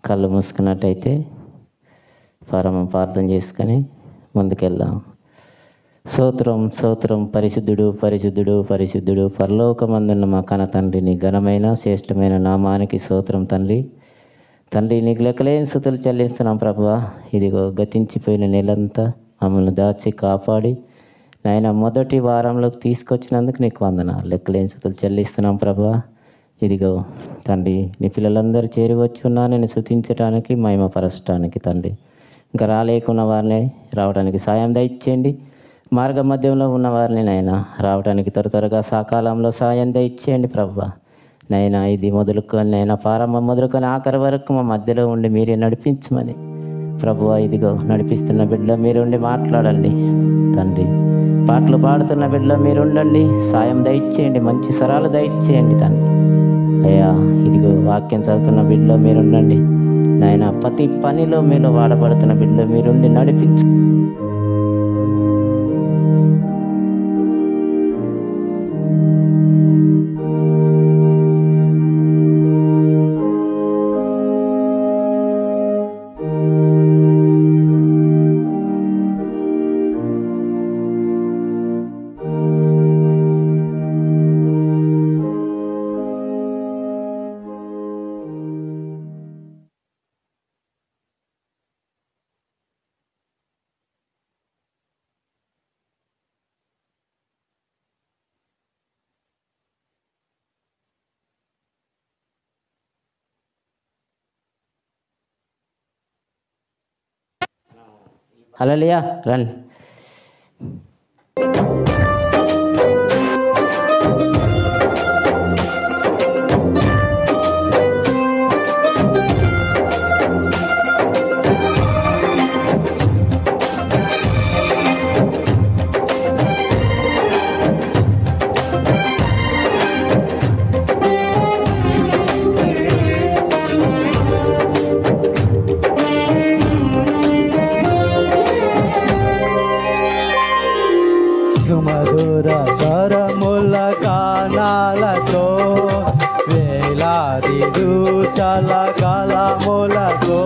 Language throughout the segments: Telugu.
కళ్ళు మూసుకున్నట్టయితే ప్రార్థన చేసుకొని ముందుకెళ్దాం. స్తోత్రం స్తోత్రం, పరిశుద్ధుడు పరిశుద్ధుడు పరిశుద్ధుడు, పరలోకమందున్న మా కన్న తండ్రి, నీ ఘనమైన శ్రేష్టమైన నామానికి స్తోత్రం తండ్రి. తండ్రి, నీకు లెక్కలేని స్తుతులు చెల్లిస్తున్నాం ప్రభువా. ఇదిగో గతించిపోయిన నెలంతా మమ్మల్ని దాచి కాపాడి నాయన మొదటి వారంలోకి తీసుకొచ్చినందుకు నీకు వందనాలు, లెక్కలేని స్తుతులు చెల్లిస్తున్నాం ప్రభువా. ఇదిగో తండ్రి, నీ పిల్లలందరూ చేరి వచ్చి ఉన్నా నేను స్తుతించడానికి, మహిమపరచడానికి తండ్రి. ఇంకా రాలేకున్న వారిని రావడానికి సాయం దయచేయండి. మార్గ మధ్యంలో ఉన్న వారిని నైనా రావడానికి త్వరగా సకాలంలో సాయం దయచేయండి ప్రభువా. నైనా ఇది మొదలుకొని నైనా ప్రారంభం మొదలుకొని ఆఖరి వరకు మా మధ్యలో ఉండి మీరే నడిపించమని ప్రభువా. ఇదిగో నడిపిస్తున్న బిడ్డలో మీరుండి మాట్లాడండి తండ్రి. పాటలు పాడుతున్న బిడ్డలో మీరుండండి, సాయం దయచేయండి, మంచి స్వరాలు దయచేయండి తండ్రి. అయ్యా ఇదిగో వాక్యం చదువుతున్న బిడ్డలో మీరుండండి నాయన. ప్రతి పనిలో మీలో వాడబడుతున్న బిడ్డలో మీరుండి నడిపించు. హల్లెలూయా, రండి. మధుర స్వరముల గానాలతో వేలాది దూతల గళములతో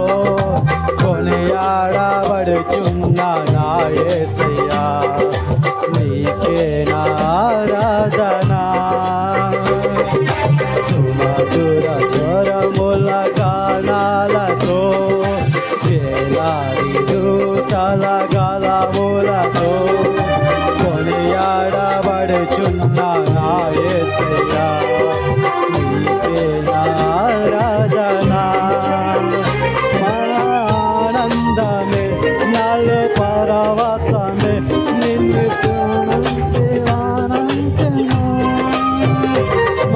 కొనియాడబడుచున్న నా యేసయ్యా, నీకే నా ఆరాధన. సుమధుర స్వరముల గానాలతో వేలాది దూతల గళములతో కొనియాడబడుచున్న నా యేసయ్యా, నీకే నా ఆరాధన. ఆనందమే నాలో పరవశమే, నిన్ను చూస్తే ఆనందము.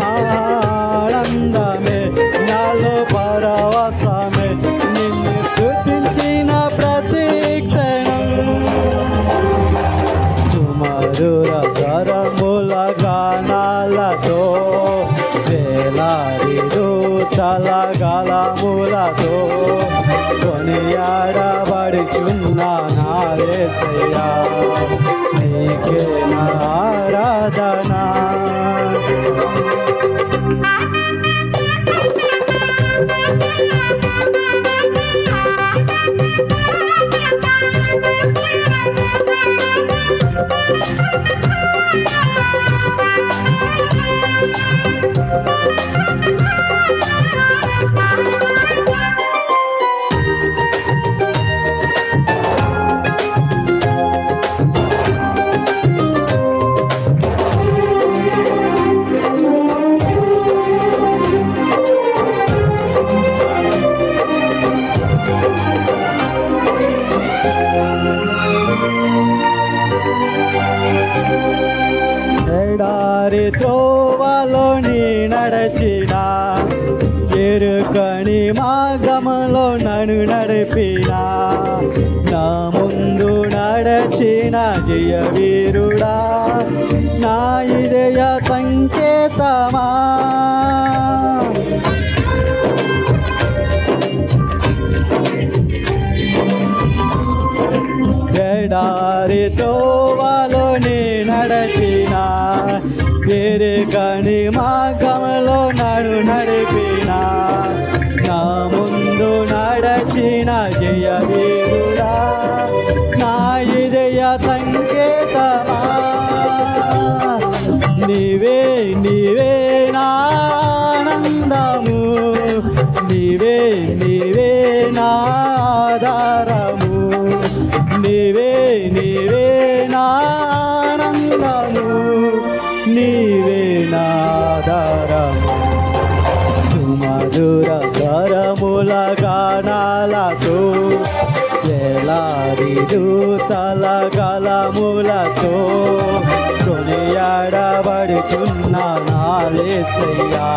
ఆనందమే నాలో పరవశమే, నిన్ను స్తుతించిన ప్రతి క్షణం. సుమధుర స్వరముల గానాలతో వేలాది దూతల గళములతో కొనియాడబడుచున్న నా యేసయ్యా, నీకే నా ఆరాధన. ఎడారి త్రోవలో నీ నడచిన, ఎరుకని మార్గములో నన్ను నడిపిన, నా ముందు నడచిన జయవీరుడా, నా ఇదయ సంకేతమా. ఎడారి త్రోవలో నీ నడచిన, ఎరుకని మార్గములో నన్ను నడిపిన, నా ముందు ముందు నడచిన జయవీరుడా నా ఇదయ సంకేతమా నీవే నీవే నా ఆనందము నీవే నీవే నా ఆధారము నీవే నీవే నా ఆనందము నీవే నా ఆధారము సుమధుర స్వరముల గానాలతో వేలాది దూతల గలములతో కొనియాడబడుచున్న నా యేసయ్యా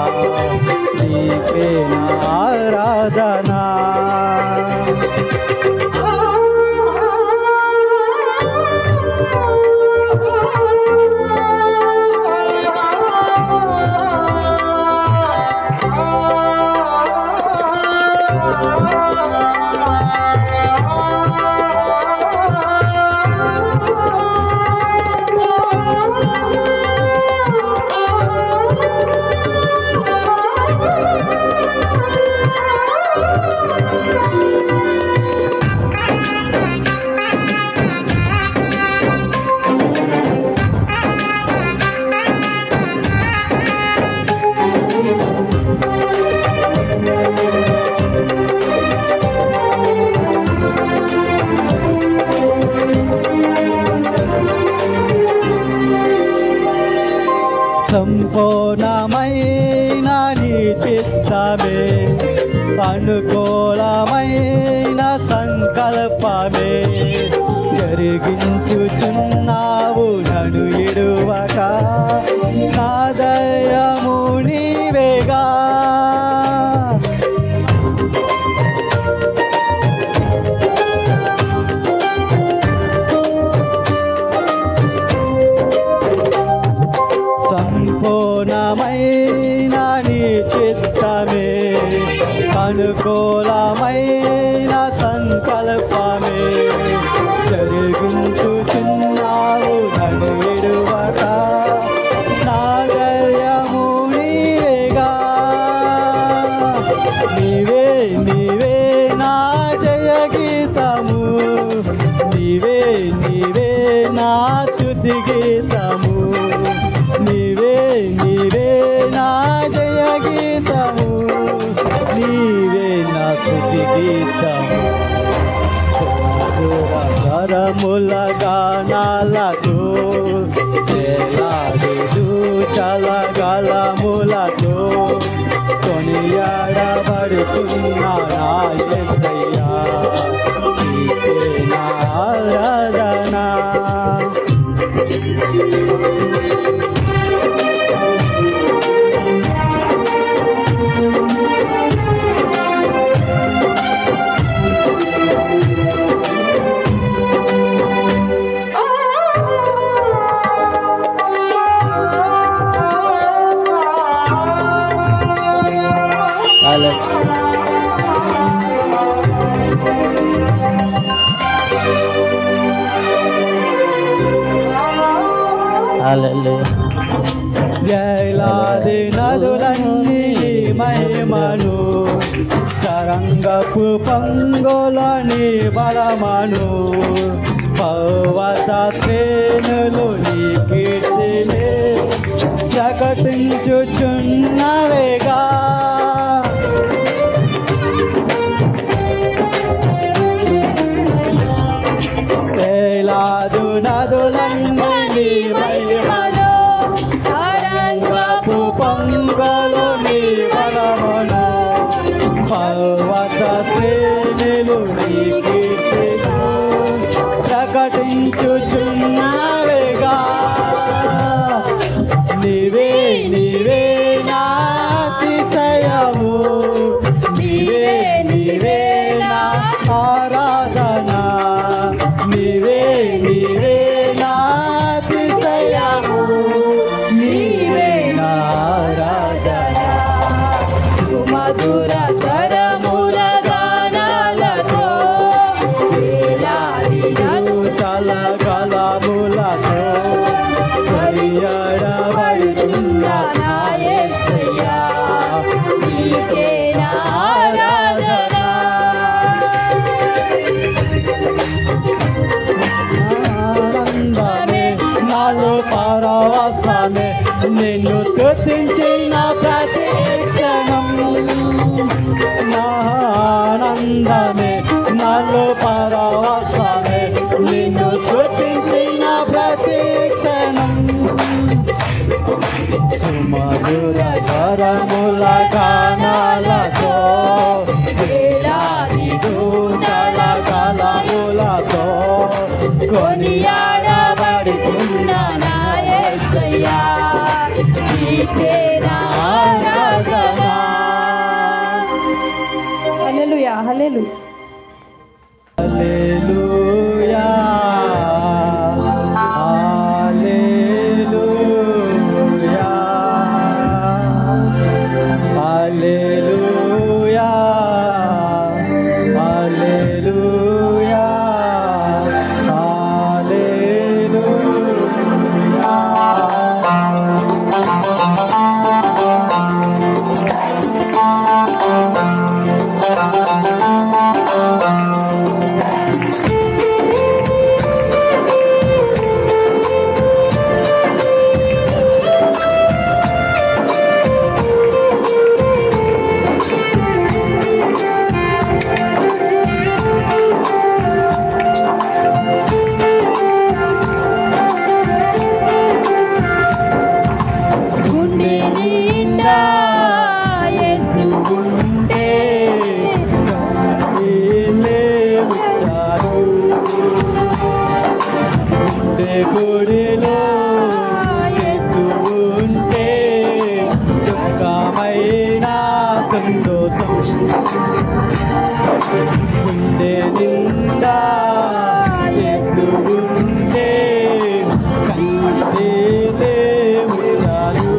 నీకే నా ఆరాధన సంపూర్ణమైన నీ చిత్తమే అనుకూలమైన సంకల్పమే జరిగించుచున్నావు నన్ను ఇడువక నా దయము నీవేగా సంపూర్ణమైన నీ చిత్తమే అనుకూలమైన సంకల్పమే జరిగించుచున్నావు నన్ను విడువక నా దయము నీవేగా నీవే నీవే నా జయ గీతము నీవే నీవే నా స్తుతి గీతము నీవే నీవే నా జయ గీతము నీవే నా స్తుతి గీతము కరముల గానాలతో వేలాది దూతల గలములతో కొనియాడబడుతున్న నా యేసయ్యా నీకే నా ఆరాధన వేలాది నదులన్నీ మహిమను తరంగపు పంగులని బలమను పర్వత శ్రేణులు నీ కీర్తిని ప్రకటించుచున్నవేగా వేలాది నదులన్నీ మహిమను తరంగపు పంగులని బలమను పర్వత శ్రేణులు నీ కీర్తిని ప్రకటించుచున్నవేగా నీవే నీవే నా అతిశయము నీవే నీవే నా ఆరాధన నీవే నీవే నా అతిశయము నీవే నా ఆరాధన సుమధుర స్వరముల గానాలతో వేలాది దూతల గలములతో కొనియాడబడుచున్న నా యేసయ్యా నీకే నా ఆరాధన స్తుతించిన ప్రతి క్షణం నా ఆనందమే నాలో పరవశమే నిన్ను స్తుతించిన ప్రతి క్షణం సుమధుర స్వరముల గానాలతో వేలాది దూతల కలములతో కొనియాడబడుతున్న నా యేసయ్యా నీకే నా ఆరాధన. హల్లెలూయా హల్లెలూయా హల్లెలూయా హల్లెలూయా హల్లెలూయా గుండె నిండా యేసు ఉంటే గుడిలో యేసు ఉంటే దుఃఖమైన సంతోషం గుండె నిండా యేసు ఉంటే కన్నీళ్ళే ఉంచారు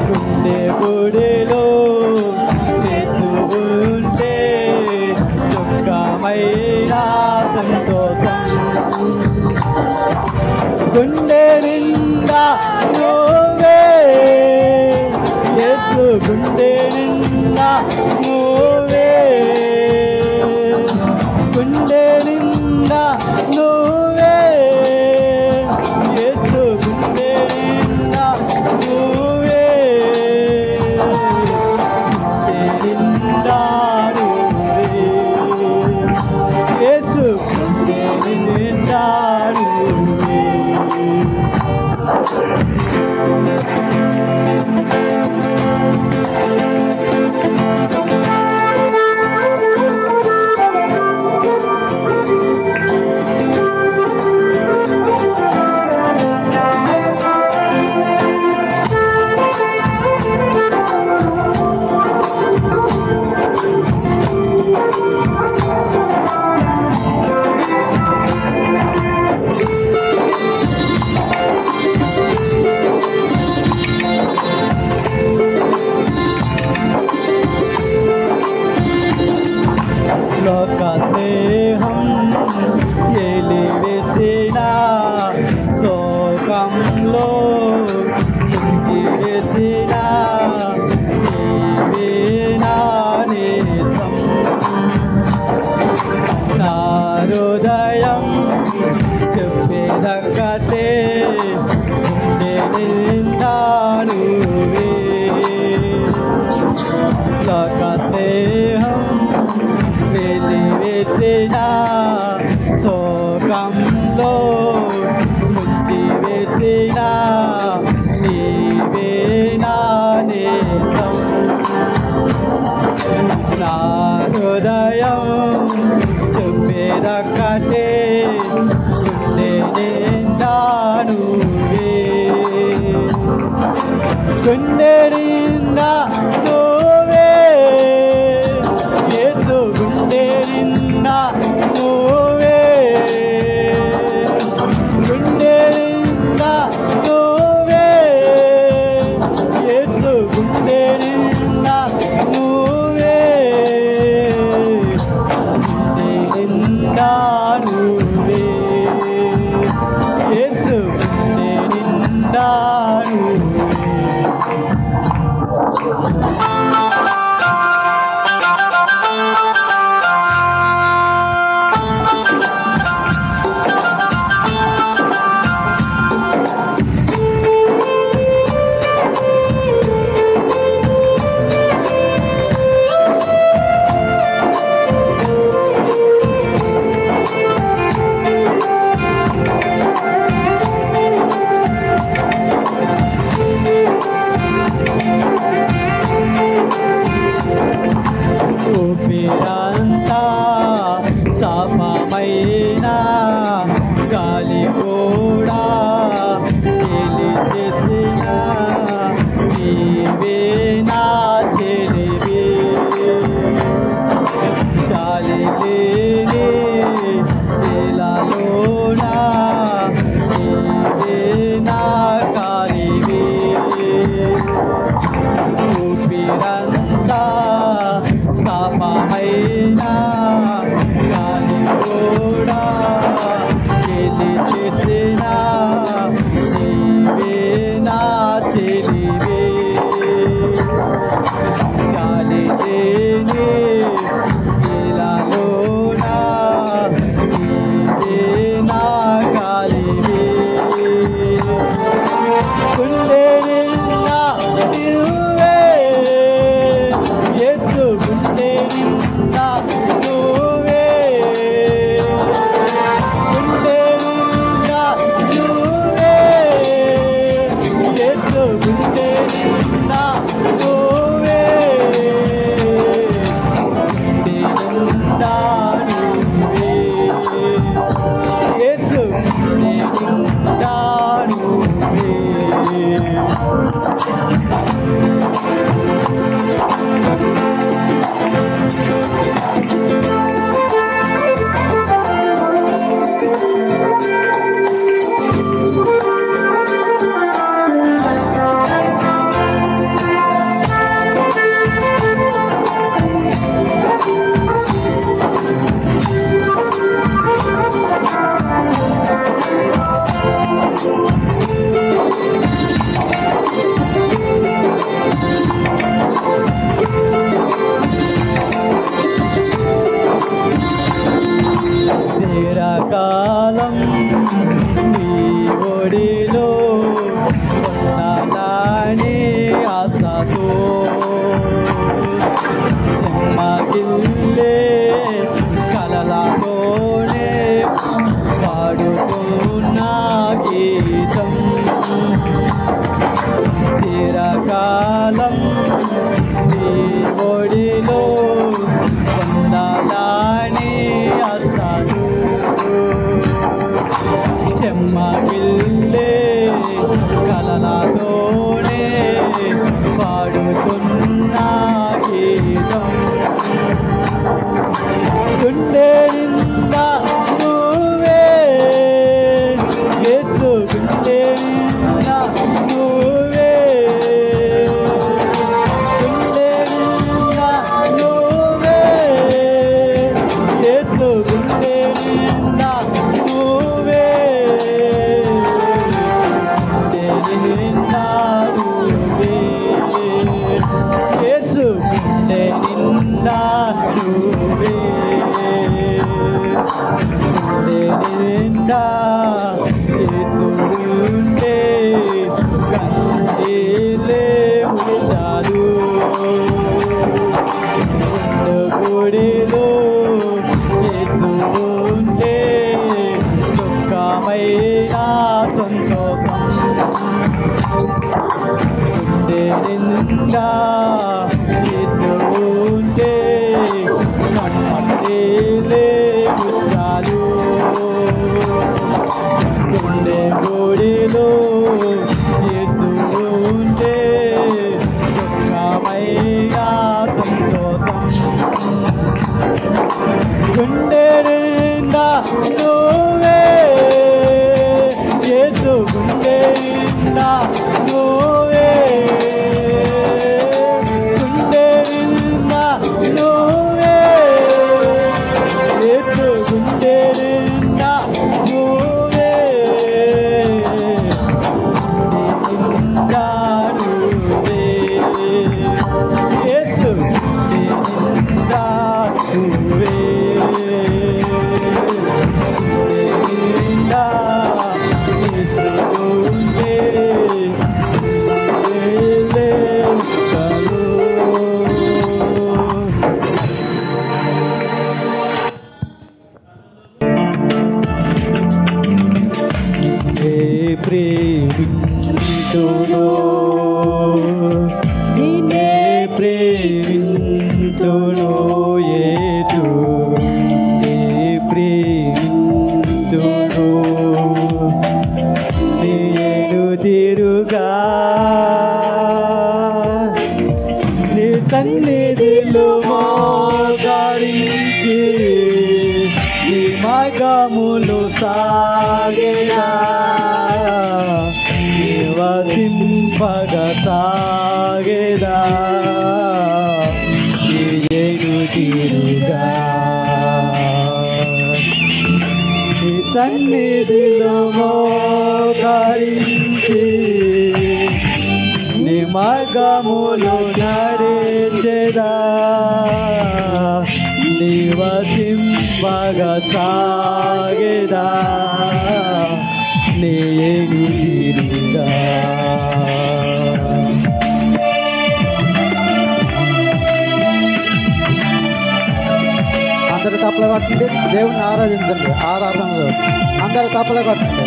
గుండె గుడిలో యేసు ఉంటే దుఃఖమైన సంతోషం గుండె నిండా నువ్వే యేసు గుండె నిండా నువ్వే గుండె నిండా నువ్వే యేసు గుండె నిండా నువ్వే గుండె నిండా నువ్వే యేసు గుండె నిండా నువ్వే లోక స్నేహం ఎలివేసిన శోకంలో ముంచి వేసిన నీవేనా నేసం నా హృదయం చెప్పేదక్కటే గుండె నిండా నువ్వే లోక స్నేహం వెలివేసిన శోకంలో ముంచి వేసిన నీవేనా నేసం నా హృదయం చెప్పేదక్కటే గుండె నిండా నువ్వే గుండె నిండా నువ్వే యేసు గుండె నిండా నువ్వే గుండె నిండా నువ్వే యేసు గుండె నిండా నువ్వే గుండె నిండా నువ్వే యేసు గుండె నిండా నువ్వే నిండా నువ్వే గుండె నిండా నువ్వే యేసు గుండె నిండా నువ్వే కాలం నీ ఒడిలో ఉండాలని ఆశతో చెమ్మగిల్లే కలలతోనే పాడుతున్న గీతం చిరకాలం నీ ఒడిలో ఉండాలని ఆశతో చెమ్మగిల్లే కలలతోనే పాడుతున్న గీతం గుండె నిండా నువ్వే యేసు గుండె నిండా నువ్వే గుండె నిండా నువ్వే యేసు గుండె నిండా నువ్వే గుండె నిండా నువ్వే యేసు గుండె నిండా నువ్వే గుండె నిండా యేసు ఉంటే కన్నీళ్ళే చాలు గుడిలో యేసు ఉంటే దుఃఖమైన సంతోషం గుండె నిండా యేసు ఉంటే కన్నీళ్ళే చాలు గుండె గుడిలో యేసు ఉంటే దుఃఖమైన సంతోషం గుండె నిండా నువ్వే యేసు గుండె నిండా నువ్వే గుండె నిండా నువ్వే యేసు గుండె నిండా నువ్వే నిండా నువ్వే యేసు గుండె నిండా నువ్వే నిండా యేసు ఉంటే చాలు ప్రేమింతును నిన్నే ప్రేమింతును యేసు నీ ప్రేమింతును నేను తిరుగా నీ సన్నిధిలో మోకరించి నీ మార్గములు సాగేదా నివసింపగ సాగేదా నేను తిరుగా నీ సన్నిధిలో మోకరించి నీ మార్గములు నడిచెదా నివసింపగ సాగేదా నేను తిరుగా అందరు తప్పలు కొట్టండి, దేవుణ్ణి ఆరాధించండి. ఆరాధనలో అందరు తప్పలు కొట్టండి.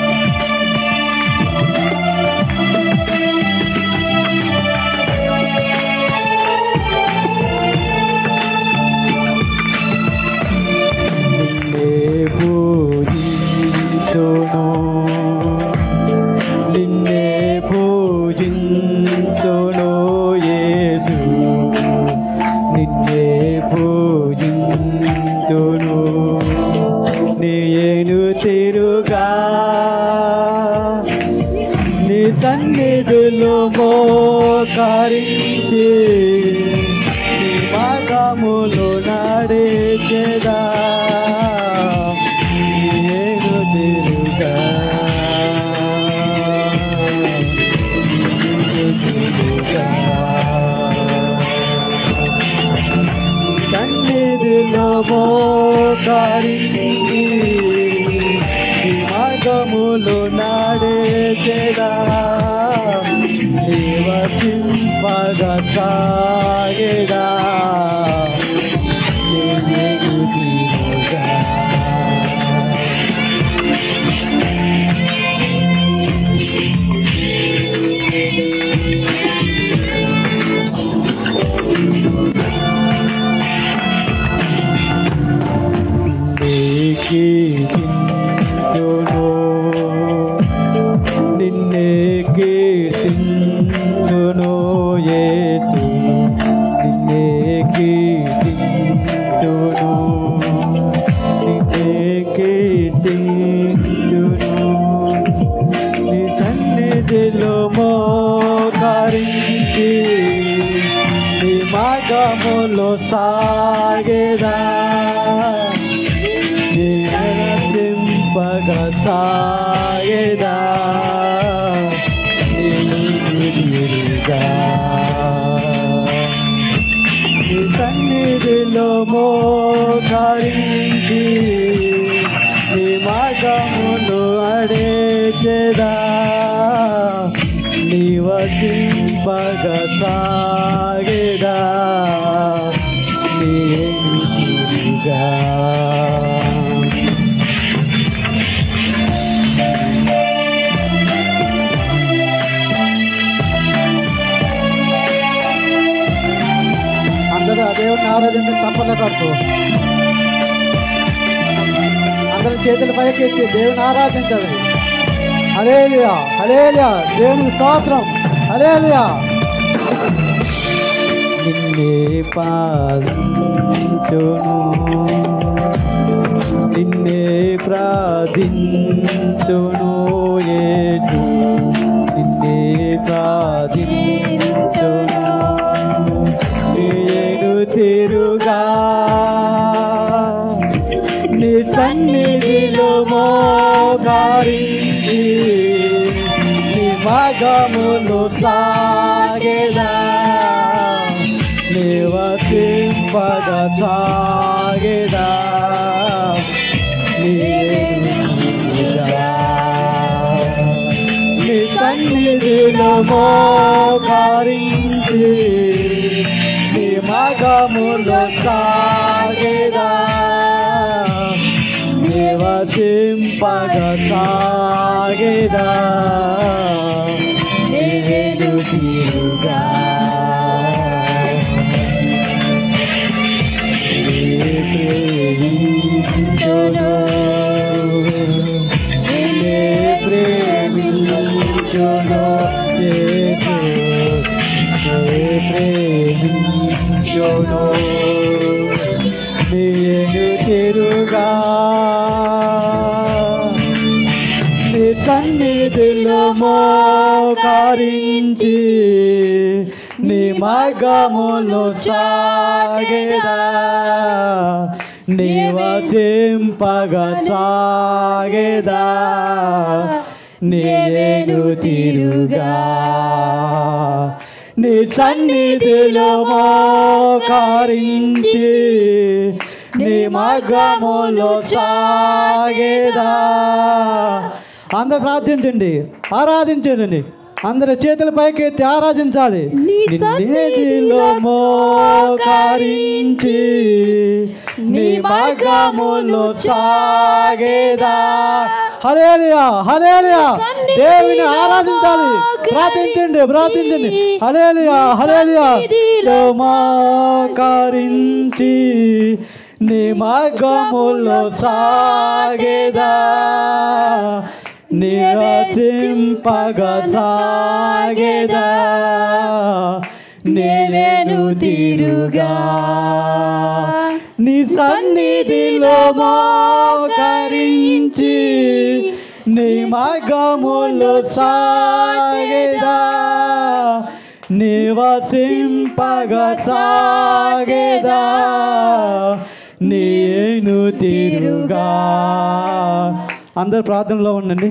పూజింతును యేసు నిన్నే పూజింతును నేను తిరుగా నీ సన్నిధిలో మోకరించి నీ మార్గములో నడిచెదా నేను తిరుగా సన్నిధిలో మోకరించి నీ మార్గములో నడిచెదా నివసింపగా సాగెదా నేను తిరుగా నిన్నే కీర్తింతును యేసు నిన్నే కీర్తింతును నిన్నే కీర్తింతును నీ సన్నిధిలో మోకరించి నీ మార్గములో సాగెదా నివసింపగా సాగెదా నేను తిరుగా నీ సన్నిధిలో మోకరించి నీ మార్గమును అడేచెదా నివసింపగా సాగెదా నేను తిరుగా అందరూ దేవుని ఆరాధన తప్పల కట్టు అందరూ చేతుల పైకి ఎత్తి దేవుని ఆరాధించాలి హల్లెలూయా హల్లెలూయా దేవుని స్తోత్రం హల్లెలూయా నిన్నే పాదించును నిన్నే ప్రార్థించును యేసు నిన్నే ప్రార్థించును నేను తిరుగా నీ సన్నిధిలో మోకరించి నీ మార్గములో సాగెదా నివసింపగా సాగెదా నీ సన్నిధిలో మోకరించి నీ మార్గములో సాగెదా నివసింపగా సాగెదా నేను తిరుగా ప్రేమించును ప్రేమించును ప్రేమించును నేను తిరుగా నీ సన్నిధిలో మోకరించి నీ మార్గములో సాగెదా నివసింపగా సాగెదా నేను తిరుగా నీ సన్నిధిలో మోకరించి నీ మార్గములో సాగెదా అందరూ ప్రార్థించండి ఆరాధించండి అందరి చేతుల పైకి ఎత్తి ఆరాధించాలి నిన్నేదిలో మోకరించి నీ మార్గములో సాగెదా హల్లెలూయా హల్లెలూయా దేవుని ఆరాధించాలి ప్రార్థించండి హల్లెలూయా హల్లెలూయా మోకరించి నీ మార్గములో సాగెదా నివసింపగా సాగేదా నేవేను తీరుగా నీ సన్నిధిలో మోకరించి నీ మార్గములో సాగేదా నివసింపగా సాగేదా నేను తీరుగా. అందరు ప్రార్థనలో ఉండండి.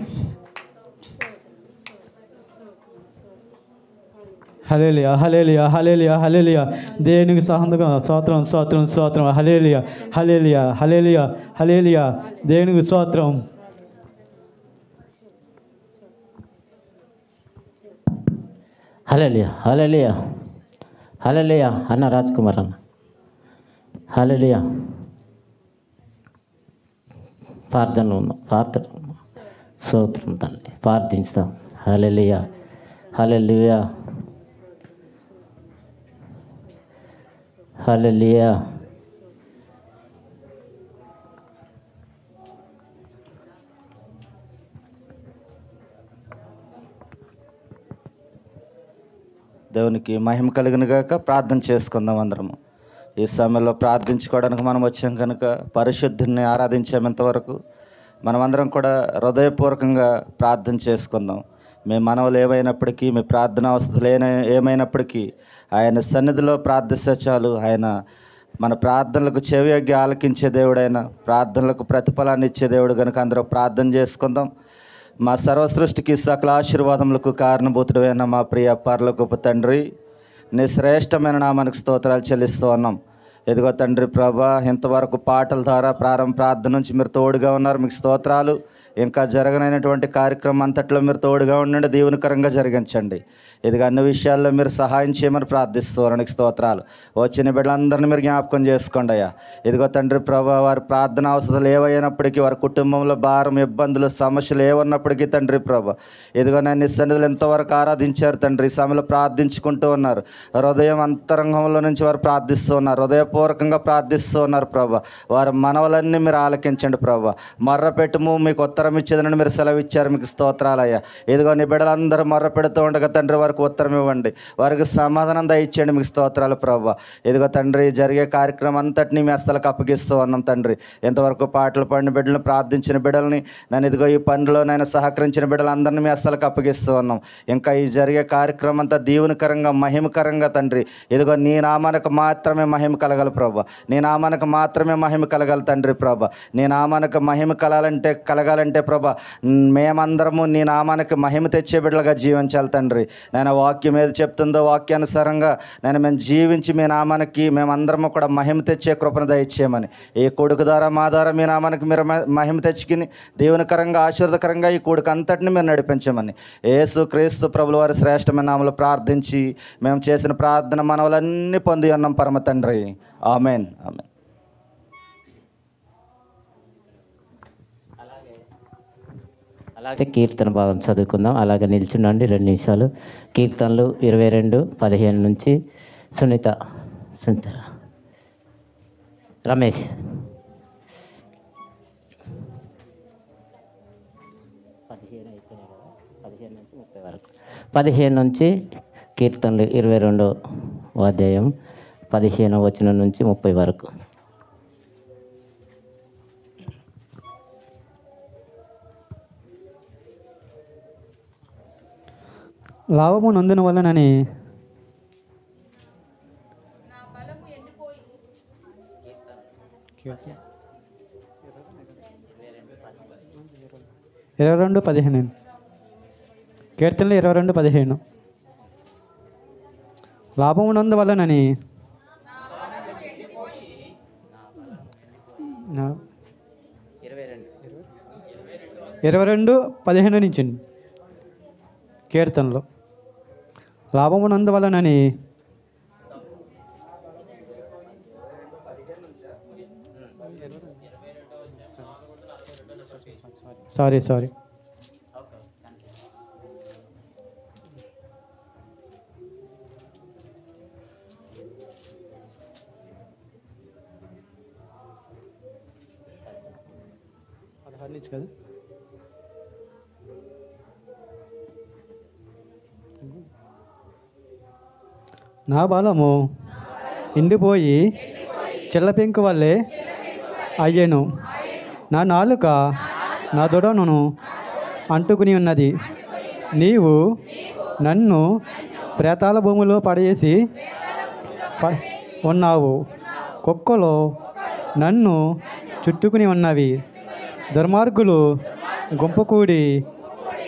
హల్లెలూయా హల్లెలూయా హల్లెలూయా హల్లెలూయా. దేవునికి సహందుగా స్తోత్రం స్తోత్రం స్తోత్రం. హల్లెలూయా హల్లెలూయా హల్లెలూయా హల్లెలూయా. దేవునికి స్తోత్రం. హల్లెలూయా హల్లెలూయా హల్లెలూయా అన్న రాజ్ కుమార్ అన్న. హల్లెలూయా. ప్రార్థనలో ఉన్నాం, ప్రార్థన స్తోత్రం తండ్రి, ప్రార్థించుతాం. హల్లెలూయా హల్లెలూయా హల్లెలూయా. దేవునికి మహిమ కలిగిన గాక. ప్రార్థన చేసుకుందాం అందరము. ఈ సమయంలో ప్రార్థించుకోవడానికి మనం వచ్చాం కనుక పరిశుద్ధుని ఆరాధించాం. ఇంతవరకు మనమందరం కూడా హృదయపూర్వకంగా ప్రార్థన చేసుకుందాం. మీ మనవులు ఏమైనప్పటికీ, మీ ప్రార్థన అవసరాలు ఏమైనప్పటికీ ఆయన సన్నిధిలో ప్రార్థిస్తే చాలు. ఆయన మన ప్రార్థనలకు చెవియొగ్గి ఆలకించే దేవుడైన, ప్రార్థనలకు ప్రతిఫలాన్ని ఇచ్చే దేవుడు కనుక అందరూ ప్రార్థన చేసుకుందాం. మా సర్వసృష్టికి సకల ఆశీర్వాదములకు కారణభూతుడైన మా ప్రియ పరలోకపు తండ్రి, నీ శ్రేష్టమైన నామానికి స్తోత్రాలు చెల్లిస్తూ ఉన్నాం. ఎదుగో తండ్రి ప్రభా, ఇంతవరకు పాటల ద్వారా ప్రార్థన నుంచి మీరు తోడుగా ఉన్నారు, మీకు స్తోత్రాలు. ఇంకా జరగనైనటువంటి కార్యక్రమం అంతట్లో మీరు తోడుగా ఉండండి, దీవెనకరంగా జరిగించండి. ఇదిగా అన్ని విషయాల్లో మీరు సహాయం చేయమని ప్రార్థిస్తున్నానికి స్తోత్రాలు. వచ్చిన బిడ్డలందరినీ మీరు జ్ఞాపకం చేసుకోండి అయ్యా. ఇదిగో తండ్రి ప్రభా, వారి ప్రార్థన అవసరాలు ఏవైనప్పటికీ, వారి కుటుంబంలో భారం, ఇబ్బందులు, సమస్యలు ఏమన్నప్పటికీ తండ్రి ప్రభా, ఇదిగో నేను సన్నిధులు ఎంతవరకు ఆరాధించారు తండ్రి. ఈ సమయంలో ప్రార్థించుకుంటూ ఉన్నారు. హృదయం అంతరంగంలో నుంచి వారు ప్రార్థిస్తూ ఉన్నారు, హృదయపూర్వకంగా ప్రార్థిస్తూ ఉన్నారు ప్రభా. వారి మనవలన్నీ మీరు ఆలకించండి ప్రభా. మర్రపెట్టుము, మీకు ఉత్తరం ఇచ్చేదని మీరు సెలవు ఇచ్చారు, మీకు స్తోత్రాలయ్యా. ఇదిగో నీ బిడ్డలందరూ మర్ర పెడుతూ ఉండగా తండ్రి వారికి ఉత్తరం ఇవ్వండి, వారికి సమాధానం దయచేయండి, మీకు స్తోత్రాలు ప్రభా. ఇదిగో తండ్రి జరిగే కార్యక్రమం అంతటినీ మీ అస్తలకు అప్పగిస్తూ ఉన్నాం తండ్రి. ఎంతవరకు పాటలు పాడిన బిడ్డలను, ప్రార్థించిన బిడ్డలని, నన్ను ఇదిగో ఈ పనిలో నేను సహకరించిన బిడ్డలందరినీ మీ అస్తలకు అప్పగిస్తూ ఉన్నాం. ఇంకా ఈ జరిగే కార్యక్రమం అంతా దీవెనకరంగా, మహిమకరంగా తండ్రి. ఇదిగో నీ నామానికి మాత్రమే మహిమ కలగల ప్రభా, నీ నామానికి మాత్రమే మహిమ కలగల తండ్రి ప్రభా. నీ నామానికి మహిమ కలగాలంటే ప్రభా, మేమందరము నీ నామానికి మహిమ తెచ్చే బిడ్డలుగా జీవించాలి తండ్రి. నేను వాక్యం ఏది చెప్తుందో వాక్యానుసారంగా మేము జీవించి మీ నామానికి మేమందరము కూడా మహిమ తెచ్చే కృపను దయచేయమని, ఈ కొడుకు ద్వారా మా ద్వారా మీ నామానికి మీరు మహిమ తెచ్చుకుని దీవెనకరంగా, ఆశీర్వదకరంగా ఈ కొడుకు అంతటిని మీరు నడిపించమని యేసు క్రీస్తు ప్రభుల వారి శ్రేష్టమైన నామములో ప్రార్థించి మేము చేసిన ప్రార్థన మనవులన్నీ పొంది ఉన్నాం పరమ తండ్రి. Amen amen. అలాగే కీర్తన భాగం చదువుకుందాం. అలాగే నిల్చుండండి 2 నిమిషాలు. కీర్తనలు 22:15 నుంచి సునీత రమేష్ 15 నుంచి కీర్తనలు 22వ అధ్యాయం 15వ వచనం నుంచి 30 వరకు. లాభము నందున వలనని ఇరవై 22:15 కీర్తనలు 22:15. లాభము నందు వలనని 22:15 నుంచి కీర్తనలో లాభము నందు వలనని సారీ కదా. నా బలము ఎండిపోయి చిల్లపెంకు వల్లే అయ్యెను. నా నాలుక నా దొడను అంటుకుని ఉన్నది. నీవు నన్ను ప్రేతాల భూమిలో పడేసి ఉన్నావు. కుక్కలు నన్ను చుట్టుకుని ఉన్నవి. దుర్మార్గులు గుంపుకూడి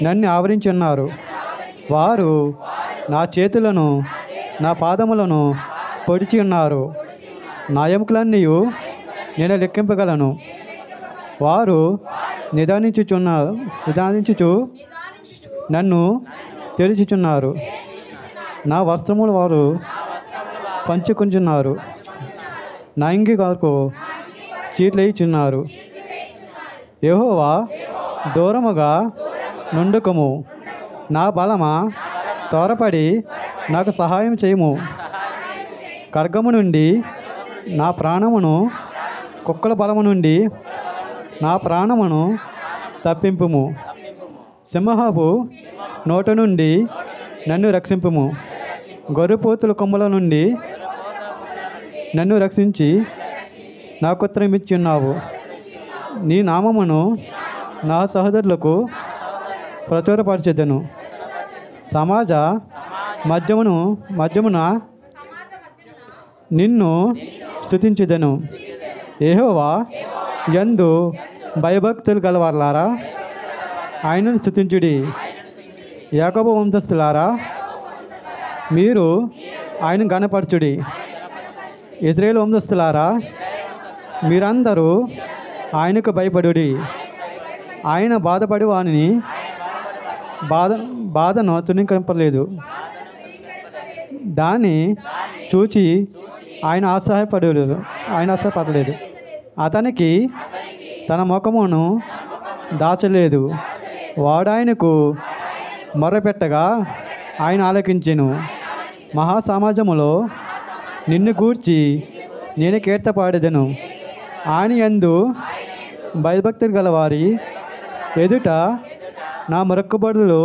నన్ను ఆవరించి ఉన్నారు. వారు నా చేతులను నా పాదములను పొడిచి ఉన్నారు. నా ఎముకలన్నీ నేను లెక్కింపగలను. వారు నిదానించుచు నన్ను తెలిసిచున్నారు. నా వస్త్రములు వారు పంచుకుంటున్నారు. నా ఇంగి కొరకు చీట్లు వేయుచున్నారు. యెహోవా దూరముగా నుండుకము. నా బలమా త్వరపడి నాకు సహాయం చేయము. ఖడ్గము నుండి నా ప్రాణమును, కుక్కల బలము నుండి నా ప్రాణమును తప్పింపుము. సింహపు నోట నుండి నన్ను రక్షింపుము. గొర్రెపోతుల కొమ్ముల నుండి నన్ను రక్షించి నాకు ఉత్తరం ఇచ్చి ఉన్నావు. నీ నామమును నా సహోదరులకు ప్రచురపరచెదను. సమాజ మధ్యమున నిన్ను స్తుతించెదను. యెహోవా యందు భయభక్తులు గలవారులారా ఆయనను స్తుతించుడి. యాకోబు వంశస్థులారా మీరు ఆయన గణపరచుడి. ఇశ్రాయేలు వంశస్థులారా మీరందరూ ఆయనకు భయపడుడి. ఆయన బాధపడి వానిని బాధను తుణీకరింపలేదు. దాన్ని చూచి ఆయన ఆశ్చర్యపడలేదు. అతనికి తన ముఖమును దాచలేదు. వాడాయనకు మొర్రపెట్టగా ఆయన ఆలకించెను. మహాసమాజములో నిన్ను గూర్చి నేను కీర్త పాడెదను. ఆయన యందు భయభక్తులు గలవారి ఎదుట నా మొక్కుబడులు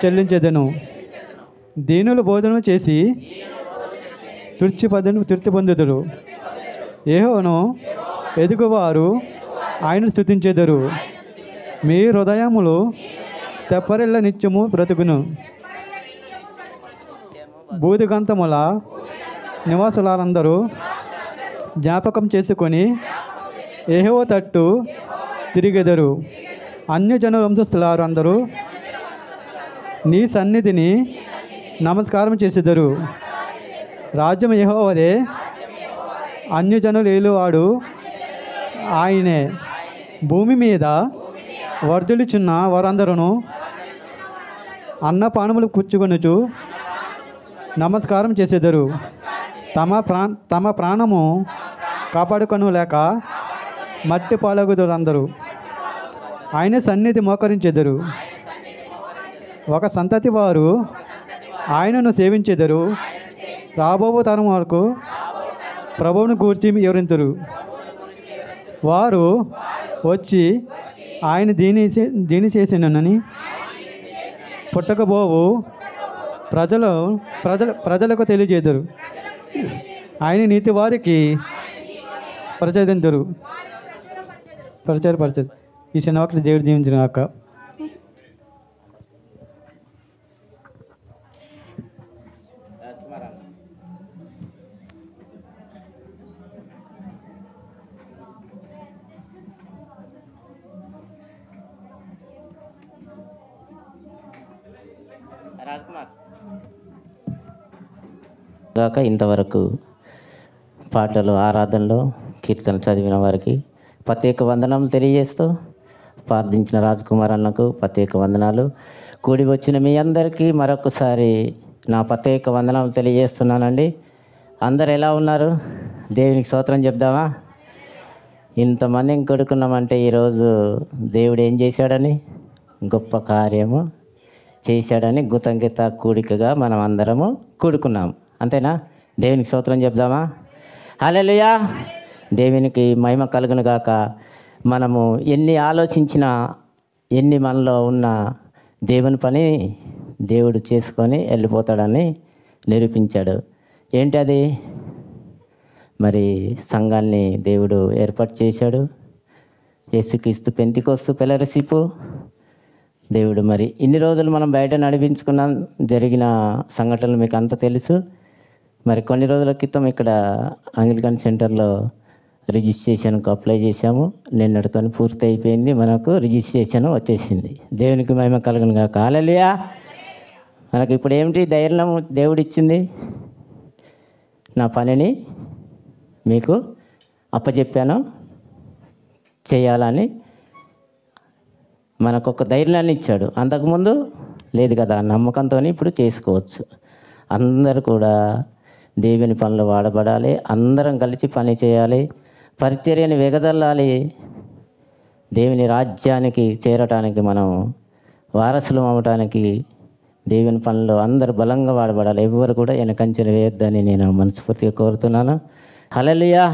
చెల్లించెదను. దీనులు బోధన చేసి తృప్తి పొందుదురు. యెహోవాను ఎదుగువారు ఆయన స్తుతించెదరు. మీ హృదయములు తెప్పరిల్ల నిత్యము బ్రతుకును. బూదిగంతముల నివాసులందరూ జ్ఞాపకం చేసుకొని యెహోవా తట్టు తిరిగెదరు. అన్యజనుల వంశస్థులారు అందరూ నీ సన్నిధిని నమస్కారం చేసెదరు. రాజ్యం యెహోవాదే, అన్యజనులు ఏలువాడు ఆయనే. భూమి మీద వర్ధిల్లుచున్న వారందరూ అన్నపానములు కూర్చుకొనుచు నమస్కారం చేసెదరు. తమ ప్రాణము కాపాడుకొను లేక మట్టి పాలగుదురు అందరూ ఆయన సన్నిధి మోకరించెదరు. ఒక సంతతి వారు ఆయనను సేవించెదరు. రాబో తరం వరకు ప్రభువును గూర్చి వివరింతురు. వారు వచ్చి ఆయన దీని చేసినని పుట్టకబోవు ప్రజలకు తెలియజేదురు. ఆయన నీతి వారికి ప్రచారింతురు. ఈ చిన్న వాక్యం దేవుడు దీవించిన కాక. గాక ఇంతవరకు పాటలు, ఆరాధనలు, కీర్తన చదివిన వారికి ప్రత్యేక వందనం తెలియజేస్తూ ప్రార్థించిన రాజకుమార్ అన్నకు ప్రత్యేక వందనాలు. కూడి వచ్చిన మీ అందరికీ మరొకసారి నా ప్రత్యేక వందనాలు తెలియజేస్తున్నానండి. అందరు ఎలా ఉన్నారు? దేవునికి స్తోత్రం చెప్దామా? ఇంతమందిని కొడుకున్నామంటే ఈరోజు దేవుడు ఏం చేశాడని, గొప్ప కార్యము చేశాడని కృతజ్ఞత కూడికగా మనం అందరము కూడుకున్నాం. అంతేనా? దేవునికి స్తోత్రం చెప్దామా? హల్లెలూయా. దేవునికి మహిమ కలుగును గాక. మనము ఎన్ని ఆలోచించినా, ఎన్ని మనలో ఉన్న దేవుని పని దేవుడు చేసుకొని వెళ్ళిపోతాడని నిరూపించాడు. ఏంటి అది? మరి సంఘాన్ని దేవుడు ఏర్పాటు చేశాడు. యేసుక్రీస్తు పెంతెకొస్తు ఫెలోషిప్ దేవుడు మరి ఇన్ని రోజులు మనం బయట నడిపించుకున్నాం. జరిగిన సంఘటనలు మీకు అంతా తెలుసు. మరి కొన్ని రోజుల క్రితం ఇక్కడ అంగ్లికన్ సెంటర్లో రిజిస్ట్రేషన్కు అప్లై చేశాము. నిన్నటితో పూర్తి అయిపోయింది. మనకు రిజిస్ట్రేషన్ వచ్చేసింది. దేవునికి మహిమ కలుగును గాక. హల్లెలూయా. మనకు ఇప్పుడు ఏమిటి ధైర్యం దేవుడు ఇచ్చింది? నా పనిని మీకు అప్పచెప్పాను చేయాలని మనకు ఒక ధైర్యాన్ని ఇచ్చాడు. అంతకుముందు లేదు కదా. నమ్మకంతో ఇప్పుడు చేసుకోవచ్చు. అందరూ కూడా దేవుని పనులు వాడబడాలి. అందరం కలిసి పని చేయాలి. పరిచర్యని వెగజల్లాలి. దేవుని రాజ్యానికి చేరటానికి మనం వారసులం అవ్వటానికి దేవుని పనులు అందరూ బలంగా వాడబడాలి. ఎవరు కూడా వెనకంచెన వేయొద్దని నేను మనస్ఫూర్తిగా కోరుతున్నాను. హల్లెలూయా.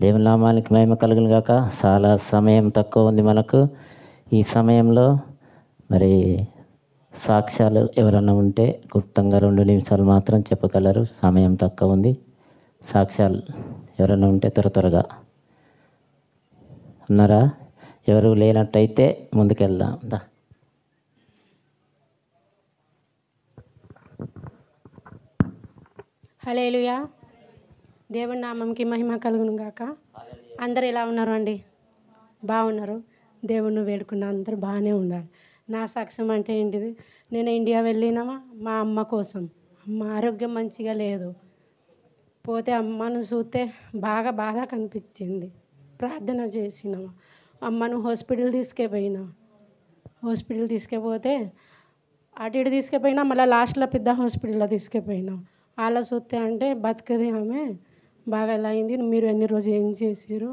దేవుని నామానికి మహిమ కలుగును గాక. చాలా సమయం తక్కువ ఉంది మనకు. ఈ సమయంలో మరి సాక్ష్యాలు ఎవరన్నా ఉంటే గుప్తంగా 2 నిమిషాలు మాత్రం చెప్పగలరు. సమయం తక్కువ ఉంది. సాక్ష్యాలు ఎవరన్నా ఉంటే త్వరగా ఉన్నారా? ఎవరు లేనట్టయితే ముందుకెళ్దాం. హల్లెలూయా. దేవుని నామంకి మహిమ కలుగును గాక. అందరు ఎలా ఉన్నారు అండి? బాగున్నారు. దేవుణ్ణి వేడుకున్న అందరూ బాగానే ఉండాలి. నా సాక్ష్యం అంటే ఏంటిది? నేను ఇండియా వెళ్ళినామా మా అమ్మ కోసం. అమ్మ ఆరోగ్యం మంచిగా లేదు. పోతే అమ్మను చూస్తే బాగా బాధ కనిపించింది. ప్రార్థన చేసినామా. అమ్మను హాస్పిటల్ తీసుకుపోయినా. హాస్పిటల్ తీసుకుపోతే అటు ఇటు తీసుకుపోయినా. మళ్ళీ లాస్ట్లో పెద్ద హాస్పిటల్లో తీసుకుపోయినా. అలా చూస్తే అంటే బతకది ఆమె, బాగా ఎలా అయింది, మీరు ఎన్ని రోజులు ఏం చేసారు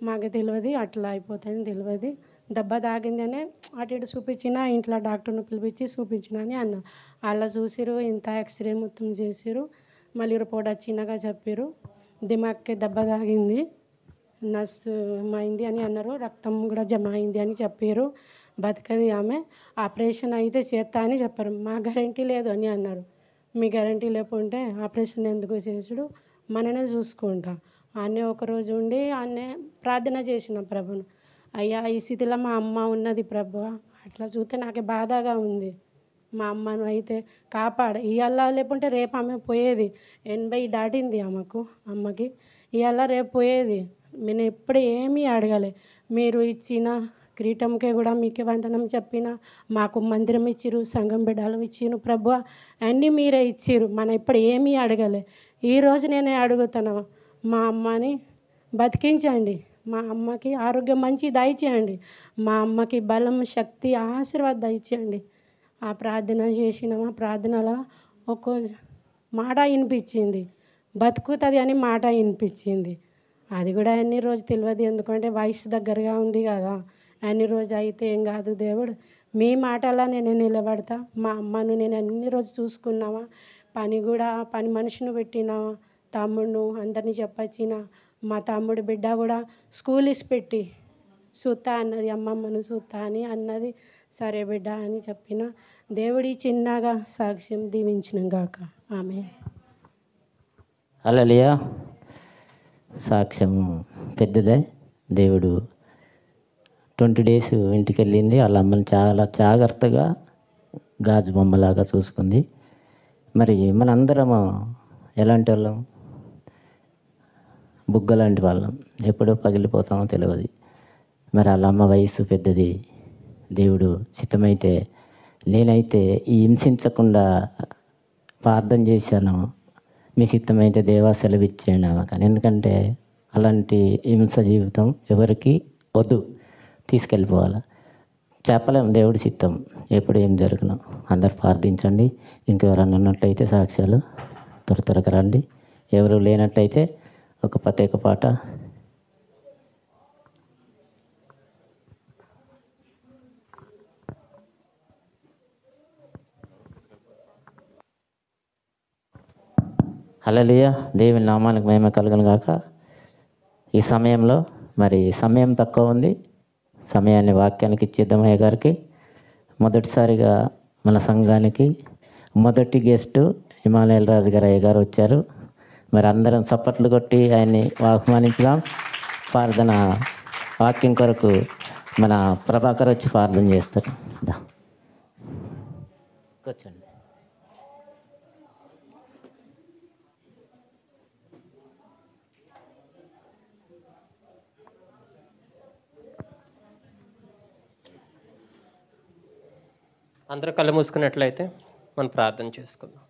మాకు తెలియదు, అట్లా అయిపోతాయని తెలియదు, దెబ్బ తాగిందనే అటు ఇటు చూపించిన, ఇంట్లో డాక్టర్ని పిలిపించి చూపించిన అని అన్న. అలా చూసిరు, ఇంత ఎక్స్రే మొత్తం చేసిరు. మళ్ళీ రిపోర్ట్ వచ్చినాక చెప్పారు దిమాక్కి దెబ్బ తాగింది, నర్సు అయింది అని అన్నారు. రక్తం కూడా జమ అయింది అని చెప్పారు. బతకది ఆమె, ఆపరేషన్ అయితే చేస్తా అని చెప్పారు. మా గ్యారంటీ లేదు అని అన్నారు. మీ గ్యారంటీ లేకుంటే ఆపరేషన్ ఎందుకు చేసుడు, మననే చూసుకుంటా. ఆనే ఒకరోజు ఉండి ఆనే ప్రార్థన చేసిన ప్రభును. అయ్యా ఈ స్థితిలో మా అమ్మ ఉన్నది ప్రభు, అట్లా చూస్తే నాకు బాధగా ఉంది. మా అమ్మను అయితే కాపాడ. ఇవాళ లేకుంటే రేపు ఆమె పోయేది. 80 దాటింది అమ్మకి. ఇవాళ రేపు పోయేది. నేను ఎప్పుడు ఏమీ అడగలే. మీరు ఇచ్చిన కిరీటంకే కూడా మీకే వందనం చెప్పిన. మాకు మందిరం ఇచ్చిరు, సంఘం బిడ్డలు ఇచ్చిరు ప్రభు, అన్నీ మీరే ఇచ్చిరు. మనం ఇప్పుడు ఏమీ అడగలే. ఈరోజు నేనే అడుగుతాను, మా అమ్మని బతికించండి, మా అమ్మకి ఆరోగ్యం మంచి దయచేయండి, మా అమ్మకి బలం శక్తి ఆశీర్వాదం దయచేయండి. ఆ ప్రార్థన చేసినామా. ప్రార్థనలో ఒక్కో మాట వినిపించింది, బతుకుతుంది అని మాట వినిపించింది. అది కూడా అన్ని రోజు తెలియదు, ఎందుకంటే వయసు దగ్గరగా ఉంది కదా. అన్ని రోజు అయితే ఏం కాదు, దేవుడు మీ మాటలా నేను నిలబడతా. మా అమ్మను నేను అన్ని రోజు చూసుకున్నావా. పని మనిషిని పెట్టినావా, తమ్ముడు అందరినీ చెప్పొచ్చిన. మా తమ్ముడు బిడ్డ కూడా స్కూల్ పెట్టి చూస్తా అన్నది, అమ్మమ్మను చూస్తా అని అన్నది. సరే బిడ్డ అని చెప్పిన. దేవుడి చిన్నగా సాక్ష్యం దీవించిన గాక. ఆమె హల్లెలూయా. సాక్ష్యం పెద్దదే. దేవుడు 20 డేస్ ఇంటికి వెళ్ళింది. వాళ్ళ అమ్మని చాలా జాగ్రత్తగా గాజు బొమ్మలాగా చూసుకుంది. మరి మనందరము ఎలాంటి వాళ్ళం? బుగ్గ లాంటి వాళ్ళం, ఎప్పుడో పగిలిపోతామో తెలియదు. మరి వాళ్ళ అమ్మ వయసు పెద్దది. దేవుడు చిత్తమైతే నేనైతే ఈ హింసించకుండా ప్రార్థన చేశాను. మీ చిత్తమైతే దేవా సెలవిచ్చేయండి కానీ, ఎందుకంటే అలాంటి హింస జీవితం ఎవరికి వద్దు, తీసుకెళ్ళిపోవాలి. చెప్పలేం దేవుడి చిత్తం ఎప్పుడు ఏం జరుగును. అందరు ప్రార్థించండి. ఇంకెవరన్నా ఉన్నట్లయితే సాక్ష్యాలు త్వరగా రండి. ఎవరు లేనట్టయితే ఒక ప్రత్యేక పాట. హల్లెలూయా. దేవుని నామానికి మహిమ కలుగును గాక. ఈ సమయంలో మరి సమయం తక్కువ ఉంది. సమయాన్ని వాక్యానికి ఇచ్చేద్దాం. అయ్య గారికి మొదటిసారిగా మన సంఘానికి మొదటి గెస్టు హిమాలయల్ రాజు గారు అయ్య గారు వచ్చారు. మరి అందరం చప్పట్లు కొట్టి ఆయన్ని ఆహ్వానించుదాం. ప్రార్థన వాక్యం కొరకు మన ప్రభాకర్ వచ్చి ప్రార్థన చేస్తారు. కూర్చోండి. అందరూ కళ్ళు మూసుకున్నట్లయితే మనం ప్రార్థన చేసుకుందాం.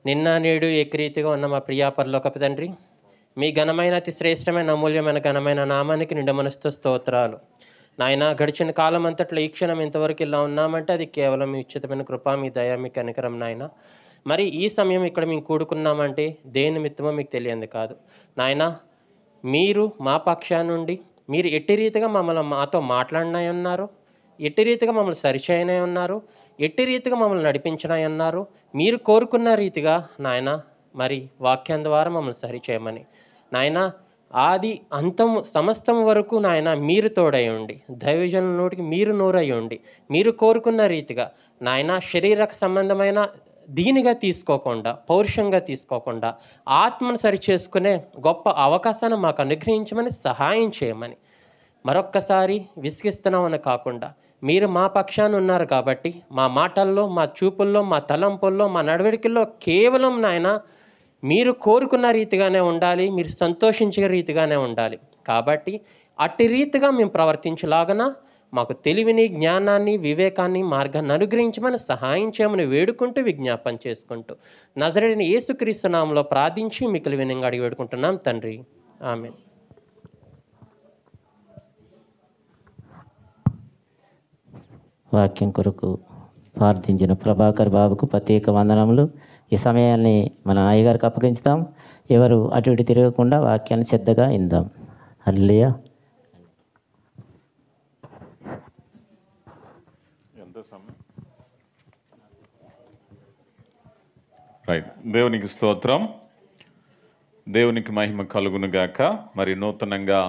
నిన్న నేడు ఏకరీతిగా ఉన్న మా ప్రియా పరలోకపు తండ్రి, మీ ఘనమైన అతి శ్రేష్టమైన అమూల్యమైన ఘనమైన నామానికి నిండు మనసుతో స్తోత్రాలు. నాయన, గడిచిన కాలం అంతట్లో ఈ క్షణం ఇంతవరకు ఇలా ఉన్నామంటే అది కేవలం మీ ఉచితమైన కృప, మీ దయ, మీ కనికరం నాయన. మరి ఈ సమయం ఇక్కడ మేము కూడుకున్నామంటే దేని నిమిత్తమో మీకు తెలియంది కాదు నాయన. మీరు మా పక్షానుండి మీరు ఎట్టి రీతిగా మాతో మాట్లాడినాయి ఉన్నారు, ఎట్టి రీతిగా మమ్మల్ని సరిచేయనే ఉన్నారు, ఎట్టి రీతిగా మమ్మల్ని నడిపించినాయి అన్నారు. మీరు కోరుకున్న రీతిగా నాయన మరి వాక్యం ద్వారా మమ్మల్ని సరిచేయమని నాయన, ఆది అంతము సమస్తం వరకు నాయన మీరు తోడై ఉండి, దైవజనుల నోటికి మీరు నోరై ఉండి, మీరు కోరుకున్న రీతిగా నాయన శరీర సంబంధమైన దీనిగా తీసుకోకుండా, పౌరుషంగా తీసుకోకుండా ఆత్మను సరిచేసుకునే గొప్ప అవకాశాన్ని మాకు అనుగ్రహించమని సహాయం చేయమని మరొక్కసారి విసిగిస్తున్నామని కాకుండా మీరు మా పక్షాన ఉన్నారు కాబట్టి మా మాటల్లో, మా చూపుల్లో, మా తలంపుల్లో, మా నడవడికల్లో కేవలం నాయన మీరు కోరుకున్న రీతిగానే ఉండాలి, మీరు సంతోషించే రీతిగానే ఉండాలి. కాబట్టి అట్టి రీతిగా మేము ప్రవర్తించలాగన మాకు తెలివిని, జ్ఞానాన్ని, వివేకాన్ని, మార్గాన్ని అనుగ్రహించమని సహాయం చేయమని వేడుకుంటూ విజ్ఞాపన చేసుకుంటూ నజరేయుడైన యేసుక్రీస్తు నామములో ప్రార్థించి మిక్కిలి వినయంగా అడిగి వేడుకుంటున్నాం తండ్రి. ఆమేన్. వాక్యం కొరకు ప్రార్థించిన ప్రభాకర్ బాబుకు ప్రత్యేక వందనములు. ఈ సమయాన్ని మన అయ్యగారికి అప్పగించుతాం. ఎవరు అటు ఇటు తిరగకుండా వాక్యాన్ని శ్రద్ధగా ఇందాం. హల్లెలూయా. రైట్. దేవునికి స్తోత్రం, దేవునికి మహిమ కలుగునుగాక. మరి నూతనంగా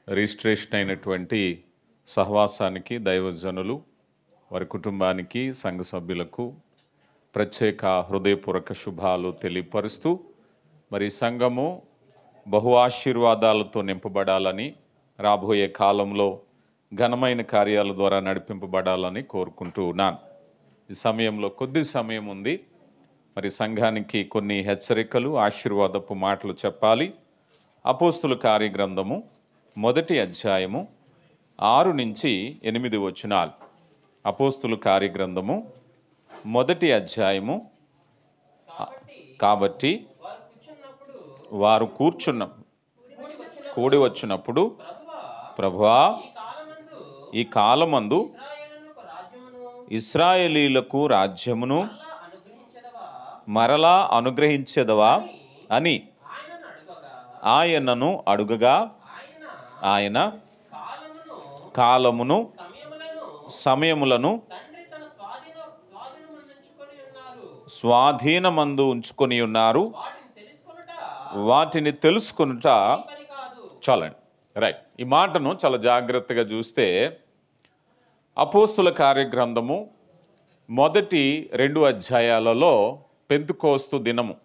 రిజిస్ట్రేషన్ అయినటువంటి సహవాసానికి దైవజనులు, వారి కుటుంబానికి, సంఘ సభ్యులకు ప్రత్యేక హృదయపూర్వక శుభాలు తెలియపరుస్తూ, మరి సంఘము బహు ఆశీర్వాదాలతో నింపబడాలని, రాబోయే కాలంలో ఘనమైన కార్యాల ద్వారా నడిపింపబడాలని కోరుకుంటూ ఉన్నాను. ఈ సమయంలో కొద్ది సమయం ఉంది. మరి సంఘానికి కొన్ని హెచ్చరికలు, ఆశీర్వాదపు మాటలు చెప్పాలి. అపోస్తుల కార్యగ్రంథము 1వ అధ్యాయము 6 నుంచి 8 వచనాలు. అపోస్తుల కార్యగ్రంథము 1వ అధ్యాయము. కాబట్టి వారు కూడి వచ్చినప్పుడు, ప్రభువా, ఈ కాలమందు ఇశ్రాయేలీలకు రాజ్యమును మరలా అనుగ్రహించెదవా అని ఆయనను అడుగగా, ఆయన కాలమును సమయములను స్వాధీనమందు ఉంచుకొని ఉన్నారు, వాటిని తెలుసుకొనుట చాలండి. రైట్. ఈ మాటను చాలా జాగ్రత్తగా చూస్తే అపోస్తుల కార్యగ్రంథము 1, 2 అధ్యాయాలలో పెంతుకోస్తు దినము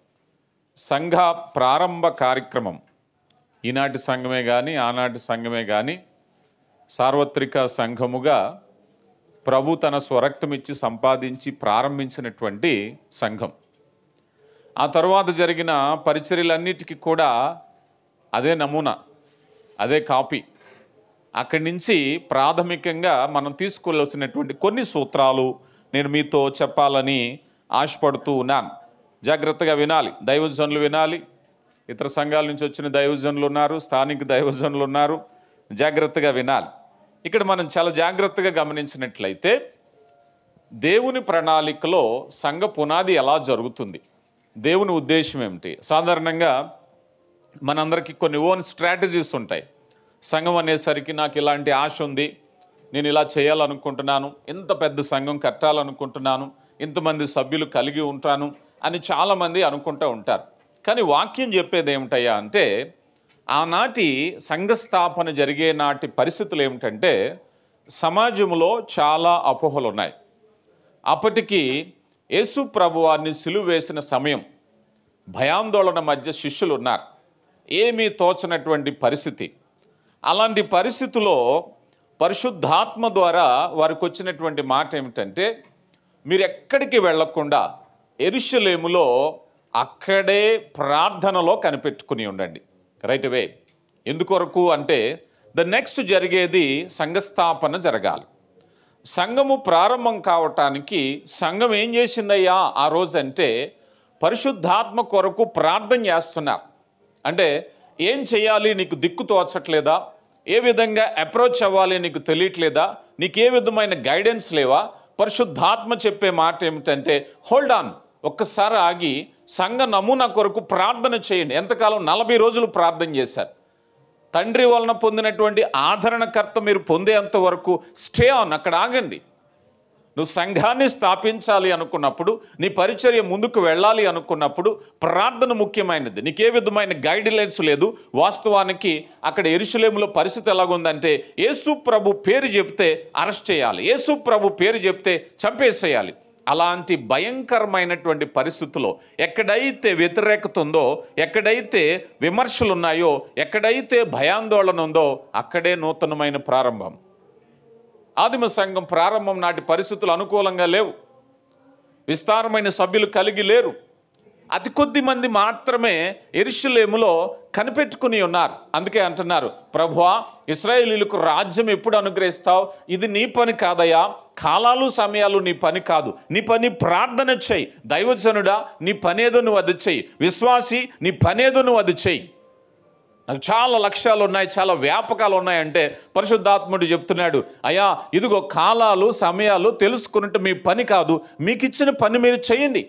సంఘ ప్రారంభ కార్యక్రమం. ఈనాటి సంఘమే కానీ ఆనాటి సంఘమే కానీ సార్వత్రిక సంఘముగా ప్రభు తన స్వరక్తమిచ్చి సంపాదించి ప్రారంభించినటువంటి సంఘం. ఆ తర్వాత జరిగిన పరిచర్యలన్నిటికీ కూడా అదే నమూనా, అదే కాపీ. అక్కడి నుంచి ప్రాథమికంగా మనం తీసుకోవాల్సినటువంటి కొన్ని సూత్రాలు నేను మీతో చెప్పాలని ఆశపడుతూ ఉన్నాను. జాగ్రత్తగా వినాలి. దైవజనులు వినాలి. ఇతర సంఘాల నుంచి వచ్చిన దైవజనులు ఉన్నారు, స్థానిక దైవజనులు ఉన్నారు. జాగ్రత్తగా వినాలి. ఇక్కడ మనం చాలా జాగ్రత్తగా గమనించినట్లయితే దేవుని ప్రణాళికలో సంఘ పునాది ఎలా జరుగుతుంది, దేవుని ఉద్దేశం ఏమిటి? సాధారణంగా మనందరికీ కొన్ని ఓన్ స్ట్రాటజీస్ ఉంటాయి. సంఘం అనేసరికి నాకు ఇలాంటి ఆశ ఉంది, నేను ఇలా చేయాలనుకుంటున్నాను, ఇంత పెద్ద సంఘం కట్టాలనుకుంటున్నాను, ఇంతమంది సభ్యులు కలిగి ఉంటాను అని చాలామంది అనుకుంటూ ఉంటారు. కానీ వాక్యం చెప్పేది ఏమిటయ్యా అంటే, ఆనాటి సంఘస్థాపన జరిగే నాటి పరిస్థితులు ఏమిటంటే సమాజంలో చాలా అపోహలు ఉన్నాయి. అప్పటికి యేసు ప్రభువారిని సిలువ వేసిన సమయం, భయాందోళన మధ్య శిష్యులు ఉన్నారు, ఏమీ తోచనటువంటి పరిస్థితి. అలాంటి పరిస్థితిలో పరిశుద్ధాత్మ ద్వారా వారికి వచ్చినటువంటి మాట ఏమిటంటే, మీరు ఎక్కడికి వెళ్లకుండా యెరూషలేములో అక్కడే ప్రార్థనలో కనిపెట్టుకుని ఉండండి. Right away. ఎందుకొరకు అంటే నెక్స్ట్ జరిగేది సంఘస్థాపన జరగాలి. సంఘము ప్రారంభం కావటానికి సంఘం ఏం చేసిందయ్యా ఆ రోజు అంటే పరిశుద్ధాత్మ కొరకు ప్రార్థన చేస్తున్నారు. అంటే ఏం చేయాలి నీకు దిక్కు తోచట్లేదా, ఏ విధంగా అప్రోచ్ అవ్వాలి నీకు తెలియట్లేదా, నీకు ఏ విధమైన గైడెన్స్ లేవా, పరిశుద్ధాత్మ చెప్పే మాట ఏమిటంటే హోల్డ్ ఆన్, ఒక్కసారి ఆగి సంఘ నమూనా కొరకు ప్రార్థన చేయండి. ఎంతకాలం? 40 రోజులు ప్రార్థన చేశారు. తండ్రి వలన పొందినటువంటి ఆదరణకర్త మీరు పొందేంత వరకు స్టే ఆన్, అక్కడ ఆగండి. నువ్వు సంఘాన్ని స్థాపించాలి అనుకున్నప్పుడు, నీ పరిచర్య ముందుకు వెళ్ళాలి అనుకున్నప్పుడు ప్రార్థన ముఖ్యమైనది. నీకే విధమైన గైడ్ లైన్స్ లేదు. వాస్తవానికి అక్కడ యెరూషలేములో పరిస్థితి ఎలాగుందంటే యేసు ప్రభు పేరు చెప్తే అరెస్ట్ చేయాలి, యేసు ప్రభు పేరు చెప్తే చంపేసేయాలి. అలాంటి భయంకరమైనటువంటి పరిస్థితుల్లో ఎక్కడైతే వ్యతిరేకత ఉందో, ఎక్కడైతే విమర్శలు ఉన్నాయో, ఎక్కడైతే భయాందోళన ఉందో అక్కడే నూతనమైన ప్రారంభం. ఆదిమ సంఘం ప్రారంభం నాటి పరిస్థితులు అనుకూలంగా లేవు. విస్తారమైన సభ్యులు కలిగి లేరు. అతి కొద్ది మంది మాత్రమే యెరూషలేములో కనిపెట్టుకుని ఉన్నారు. అందుకే అంటున్నారు, ప్రభువా ఇశ్రాయేలీయులకు రాజ్యం ఎప్పుడు అనుగ్రహిస్తావు? ఇది నీ పని కాదయ్యా, కాలాలు సమయాలు నీ పని కాదు, నీ పని ప్రార్థన చెయ్యి. దైవజనుడా నీ పనేదో నువ్వు అది చెయ్యి, విశ్వాసి నీ పనేదో నువ్వు అది చెయ్యి. నాకు చాలా లక్ష్యాలు ఉన్నాయి, చాలా వ్యాపకాలు ఉన్నాయంటే పరిశుద్ధాత్ముడు చెప్తున్నాడు, అయ్యా ఇదిగో కాలాలు సమయాలు తెలుసుకున్నట్టు మీ పని కాదు, మీకు ఇచ్చిన పని మీరు చేయండి.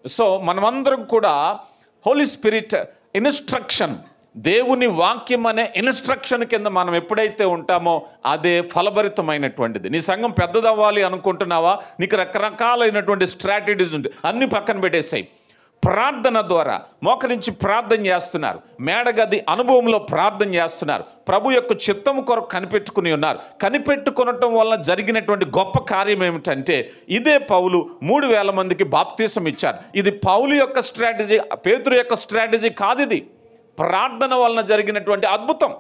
సో మనమందరం కూడా హోలీ స్పిరిట్ ఇన్స్ట్రక్షన్, దేవుని వాక్యం అనే ఇన్స్ట్రక్షన్ కింద మనం ఎప్పుడైతే ఉంటామో అదే ఫలభరితమైనటువంటిది. నీ సంఘం పెద్దదవ్వాలి అనుకుంటున్నావా? నీకు రకరకాలైనటువంటి స్ట్రాటజీస్ ఉంటాయి, అన్ని పక్కన పెట్టేసాయి. ప్రార్థన ద్వారా మోకరించి ప్రార్థన చేస్తున్నారు, మేడగది అనుభవంలో ప్రార్థన చేస్తున్నారు, ప్రభు యొక్క చిత్తం కొరకు కనిపెట్టుకుని ఉన్నారు. కనిపెట్టుకునటం వల్ల జరిగినటువంటి గొప్ప కార్యం ఏమిటంటే ఇదే పౌలు 3000 మందికి బాప్తీసం ఇచ్చారు. ఇది పౌలు యొక్క స్ట్రాటజీ, పేతురు యొక్క స్ట్రాటజీ కాదు, ఇది ప్రార్థన వలన జరిగినటువంటి అద్భుతం.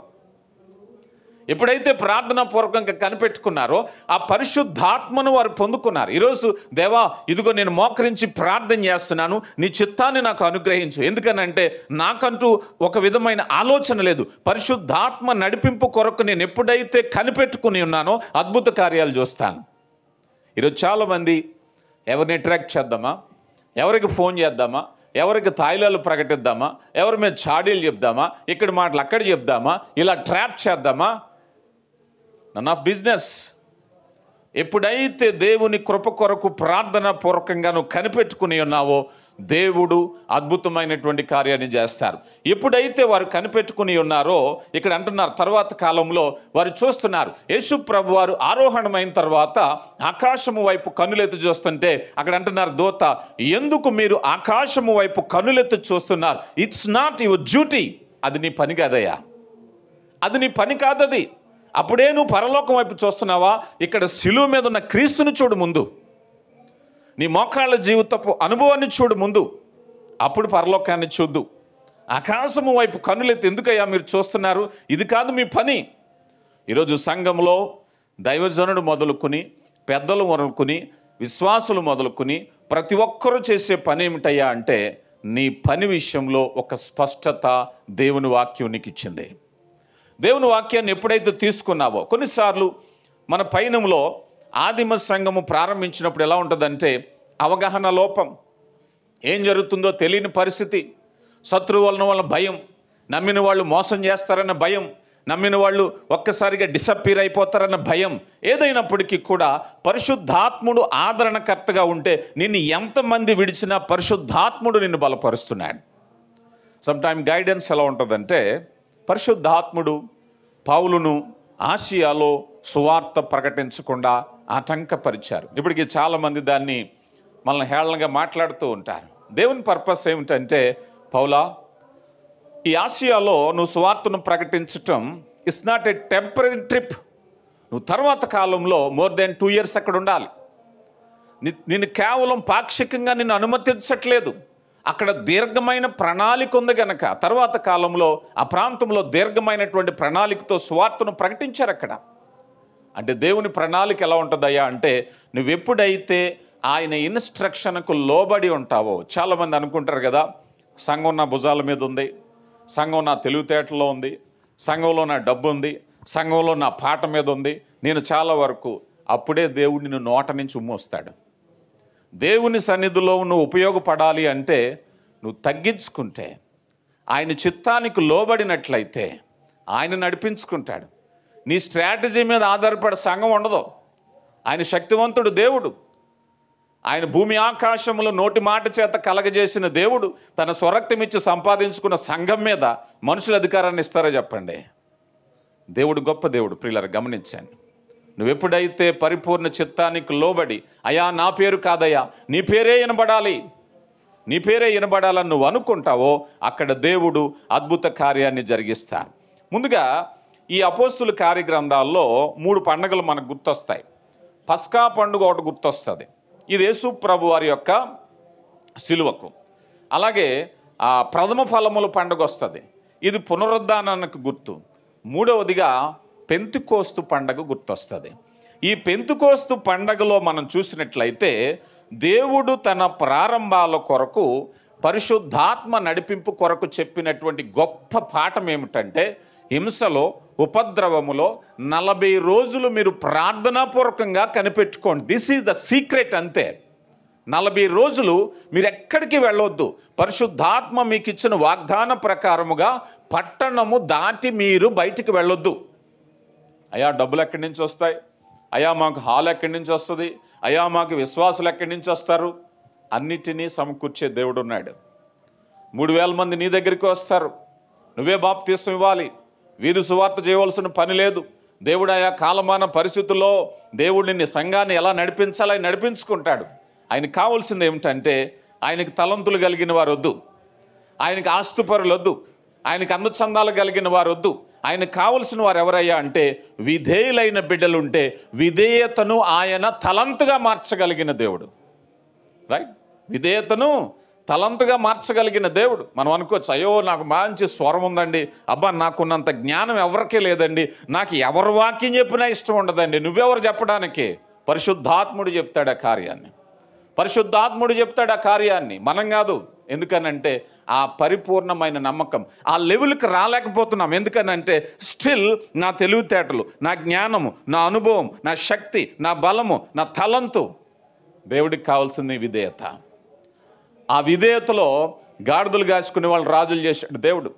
ఎప్పుడైతే ప్రార్థనా పూర్వకంగా కనిపెట్టుకున్నారో ఆ పరిశుద్ధాత్మను వారు పొందుకున్నారు. ఈరోజు దేవా ఇదిగో నేను మోకరించి ప్రార్థన చేస్తున్నాను, నీ చిత్తాన్ని నాకు అనుగ్రహించు. ఎందుకనంటే నాకంటూ ఒక విధమైన ఆలోచన లేదు. పరిశుద్ధాత్మ నడిపింపు కొరకు నేను ఎప్పుడైతే కనిపెట్టుకుని ఉన్నానో అద్భుత కార్యాలు చూస్తాను. ఈరోజు చాలామంది ఎవరిని అట్రాక్ట్ చేద్దామా, ఎవరికి ఫోన్ చేద్దామా, ఎవరికి తాయిలాలు ప్రకటిద్దామా, ఎవరి మీద చాడీలు చెప్దామా, ఇక్కడ మాటలు అక్కడ చెప్దామా, ఇలా ట్రాప్ చేద్దామా, నన్ ఆఫ్ బిజినెస్. ఎప్పుడైతే దేవుని కృప కొరకు ప్రార్థన పూర్వకంగా నువ్వు కనిపెట్టుకుని ఉన్నావో దేవుడు అద్భుతమైనటువంటి కార్యాన్ని చేస్తారు. ఎప్పుడైతే వారు కనిపెట్టుకుని ఉన్నారో ఇక్కడ అంటున్నారు, తర్వాత కాలంలో వారు చూస్తున్నారు, యేసు ప్రభు వారు ఆరోహణమైన తర్వాత ఆకాశము వైపు కన్నులెత్తి చూస్తుంటే అక్కడ అంటున్నారు, దూత ఎందుకు మీరు ఆకాశము వైపు కన్నులెత్తి చూస్తున్నారు? It's not your duty. అది నీ పని కాదయ్యా, అది నీ పని కాదది. అప్పుడే నువ్వు పరలోకం వైపు చూస్తున్నావా? ఇక్కడ శిలువ మీద ఉన్న క్రీస్తుని చూడు ముందు, నీ మోకాళ్ళ జీవితపు అనుభవాన్ని చూడు ముందు, అప్పుడు పరలోకాన్ని చూద్దు. ఆకాశము వైపు కన్నులెత్తి ఎందుకయ్యా మీరు చూస్తున్నారు? ఇది కాదు మీ పని. ఈరోజు సంఘంలో దైవజనుడు మొదలుకొని, పెద్దలు మొదలుకొని, విశ్వాసులు మొదలుకొని ప్రతి ఒక్కరూ చేసే పని ఏమిటయ్యా అంటే నీ పని విషయంలో ఒక స్పష్టత దేవుని వాక్యం నీకు ఇచ్చింది. దేవుని వాక్యాన్ని ఎప్పుడైతే తీసుకున్నావో, కొన్నిసార్లు మన పయనంలో ఆదిమ సంఘము ప్రారంభించినప్పుడు ఎలా ఉంటుందంటే అవగాహన లోపం, ఏం జరుగుతుందో తెలియని పరిస్థితి, శత్రువు వలన భయం, నమ్మిన వాళ్ళు మోసం చేస్తారన్న భయం, నమ్మిన వాళ్ళు ఒక్కసారిగా డిసప్పీర్ అయిపోతారన్న భయం. ఏదైనప్పటికీ కూడా పరిశుద్ధాత్ముడు ఆదరణకర్తగా ఉంటే నిన్ను ఎంతమంది విడిచినా పరిశుద్ధాత్ముడు నిన్ను బలపరుస్తున్నాడు. సమ్టైమ్ గైడెన్స్ ఎలా ఉంటుందంటే పరిశుద్ధాత్ముడు పౌలును ఆసియాలో సువార్త ప్రకటించకుండా ఆటంకపరిచారు. ఇప్పటికీ చాలామంది దాన్ని మనల్ని హేళనగా మాట్లాడుతూ ఉంటారు. దేవుని పర్పస్ ఏమిటంటే, పౌలా ఈ ఆసియాలో నువ్వు సువార్తను ప్రకటించటం it's not a temporary trip. నువ్వు తర్వాత కాలంలో మోర్ దెన్ 2 years అక్కడ ఉండాలి. నిన్ను కేవలం పాక్షికంగా నిన్ను అనుమతించట్లేదు. అక్కడ దీర్ఘమైన ప్రణాళిక ఉంది గనక తర్వాత కాలంలో ఆ ప్రాంతంలో దీర్ఘమైనటువంటి ప్రణాళికతో సువార్తను ప్రకటించారు అక్కడ. అంటే దేవుని ప్రణాళిక ఎలా ఉంటుందయ్యా అంటే, నువ్వెప్పుడైతే ఆయన ఇన్స్ట్రక్షన్కు లోబడి ఉంటావో. చాలామంది అనుకుంటారు కదా, సంఘం నా భుజాల మీద ఉంది, సంఘం నా తెలివితేటలో ఉంది, సంఘంలో నా డబ్బు ఉంది, సంఘంలో నా పాట మీద ఉంది, నేను చాలా వరకు. అప్పుడే దేవుడు నిన్ను నోట నుంచి ఉమ్మొస్తాడు. దేవుని సన్నిధిలో నువ్వు ఉపయోగపడాలి అంటే నువ్వు తగ్గించుకుంటే, ఆయన చిత్తానికి లోబడినట్లయితే ఆయన నడిపించుకుంటాడు. నీ స్ట్రాటజీ మీద ఆధారపడే సంఘం ఉండదు. ఆయన శక్తివంతుడు దేవుడు. ఆయన భూమి ఆకాశములు నోటి మాట చేత కలగజేసిన దేవుడు తన స్వరక్తం ఇచ్చి సంపాదించుకున్న సంఘం మీద మనుషుల అధికారాన్ని ఇస్తారో చెప్పండి? దేవుడు గొప్ప దేవుడు. ప్రియులారా గమనించండి, నువ్వెప్పుడైతే పరిపూర్ణ చిత్తానికి లోబడి, అయ్యా నా పేరు కాదయ్యా నీ పేరే వినబడాలి, నీ పేరే వినబడాలని నువ్వు అనుకుంటావో అక్కడ దేవుడు అద్భుత కార్యాన్ని జరిగిస్తాడు. ముందుగా ఈ అపోస్తుల కార్యగ్రంథాల్లో 3 పండుగలు మనకు గుర్తొస్తాయి. పస్కా పండుగ ఒకటి గుర్తొస్తుంది, ఇది యేసు ప్రభు వారి యొక్క సిలువకు. అలాగే ప్రథమ ఫలముల పండుగ వస్తుంది, ఇది పునరుద్ధానానికి గుర్తు. మూడవదిగా పెంతెకోస్తు పండగ గుర్తొస్తుంది. ఈ పెంతెకోస్తు పండగలో మనం చూసినట్లయితే దేవుడు తన ప్రారంభాల కొరకు పరిశుద్ధాత్మ నడిపింపు కొరకు చెప్పినటువంటి గొప్ప పాఠం ఏమిటంటే, హింసలో ఉపద్రవములో 40 రోజులు మీరు ప్రార్థనాపూర్వకంగా కనిపెట్టుకోండి. This is the secret. అంతే. 40 రోజులు మీరు ఎక్కడికి వెళ్ళొద్దు. పరిశుద్ధాత్మ మీకు ఇచ్చిన వాగ్దాన ప్రకారముగా పట్టణము దాటి మీరు బయటికి వెళ్ళొద్దు. అయ్యా డబ్బులు ఎక్కడి నుంచి వస్తాయి, అయ్యా మాకు హాల్ ఎక్కడి నుంచి వస్తుంది, అయ్యా మాకు విశ్వాసులు ఎక్కడి నుంచి వస్తారు, అన్నిటినీ సమకూర్చే దేవుడు ఉన్నాడు. 3000 మంది నీ దగ్గరికి వస్తారు, నువ్వే బాప్తీసం ఇవ్వాలి, వీధి సువార్త చేయవలసిన పని లేదు. దేవుడు ఆయా కాలమాన పరిస్థితుల్లో దేవుడు నిన్ను సంఘాన్ని ఎలా నడిపించాలో ఆయన నడిపించుకుంటాడు. ఆయనకు కావాల్సింది ఏమిటంటే, ఆయనకు తలంతులు కలిగిన వారు వద్దు, ఆయనకు ఆస్తుపరులు వద్దు, ఆయనకు అందచందాలు కలిగిన వారు వద్దు. ఆయనకు కావలసిన వారు ఎవరయ్యా అంటే, విధేయులైన బిడ్డలుంటే విధేయతను ఆయన తలంతుగా మార్చగలిగిన దేవుడు. రైట్? విధేయతను తలంతుగా మార్చగలిగిన దేవుడు. మనం అనుకోవచ్చు, అయ్యో నాకు మంచి స్వరం ఉందండి, అబ్బా నాకున్నంత జ్ఞానం ఎవరికీ లేదండి, నాకు ఎవరు వాక్యం చెప్పినా ఇష్టం ఉండదండి. నువ్వెవరు చెప్పడానికి? పరిశుద్ధాత్ముడు చెప్తాడు ఆ కార్యాన్ని. పరిశుద్ధాత్ముడు చెప్తాడు ఆ కార్యాన్ని, మనం కాదు. ఎందుకనంటే ఆ పరిపూర్ణమైన నమ్మకం ఆ లెవెల్కి రాలేకపోతున్నాం. ఎందుకనంటే స్టిల్ నా తెలివితేటలు, నా జ్ఞానము, నా అనుభవం, నా శక్తి, నా బలము, నా తలంతు. దేవుడికి కావాల్సింది విధేయత. ఆ విధేయతలో గాడిదలు కాసుకునే వాళ్ళని రాజులు చేశాడు దేవుడు.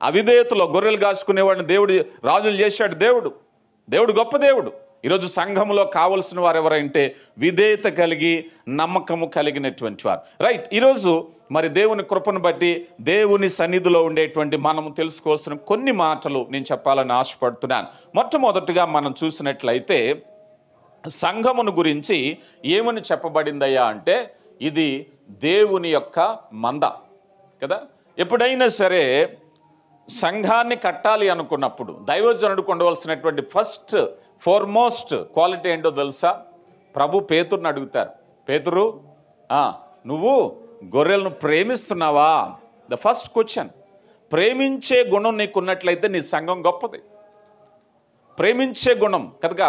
ఆ విధేయతలో గొర్రెలు కాసుకునే వాడిని దేవుడు రాజులు చేశాడు దేవుడు. దేవుడు గొప్ప దేవుడు. ఈరోజు సంఘంలో కావలసిన వారు ఎవరంటే విధేయత కలిగి నమ్మకము కలిగినటువంటి వారు. రైట్? ఈరోజు మరి దేవుని కృపను బట్టి దేవుని సన్నిధిలో ఉండేటువంటి మనము తెలుసుకోవాల్సిన కొన్ని మాటలు నేను చెప్పాలని ఆశపడుతున్నాను. మొట్టమొదటిగా మనం చూసినట్లయితే సంఘమును గురించి ఏమని చెప్పబడిందయ్యా అంటే, ఇది దేవుని యొక్క మంద కదా. ఎప్పుడైనా సరే సంఘాన్ని కట్టాలి అనుకున్నప్పుడు దైవజనుడు ఉండవలసినటువంటి ఫస్ట్ ఫార్మోస్ట్ క్వాలిటీ ఏంటో తెలుసా? ప్రభు పేతురుని అడుగుతారు, పేతురు నువ్వు గొర్రెలను ప్రేమిస్తున్నావా? The first question. ప్రేమించే గుణం నీకున్నట్లయితే నీ సంఘం గొప్పది. ప్రేమించే గుణం కనుక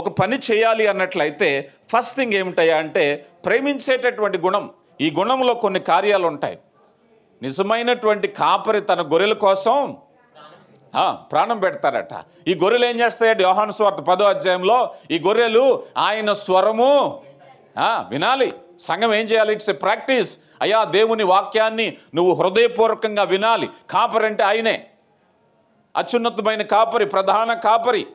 ఒక పని చేయాలి అన్నట్లయితే ఫస్ట్ థింగ్ ఏమిటయ్యా అంటే ప్రేమించేటటువంటి గుణం. ఈ గుణంలో కొన్ని కార్యాలు ఉంటాయి. నిజమైనటువంటి కాపరి తన గొర్రెల కోసం ప్రాణం పెడతారట. ఈ గొర్రెలు ఏం చేస్తాయట? యోహాను సువార్త 10వ అధ్యాయంలో ఈ గొర్రెలు ఆయన స్వరము వినాలి. సంఘం ఏం చేయాలి? It's a practice. అయ్యా దేవుని వాక్యాన్ని నువ్వు హృదయపూర్వకంగా వినాలి. కాపరి అంటే ఆయనే, అత్యున్నతమైన కాపరి, ప్రధాన కాపరి.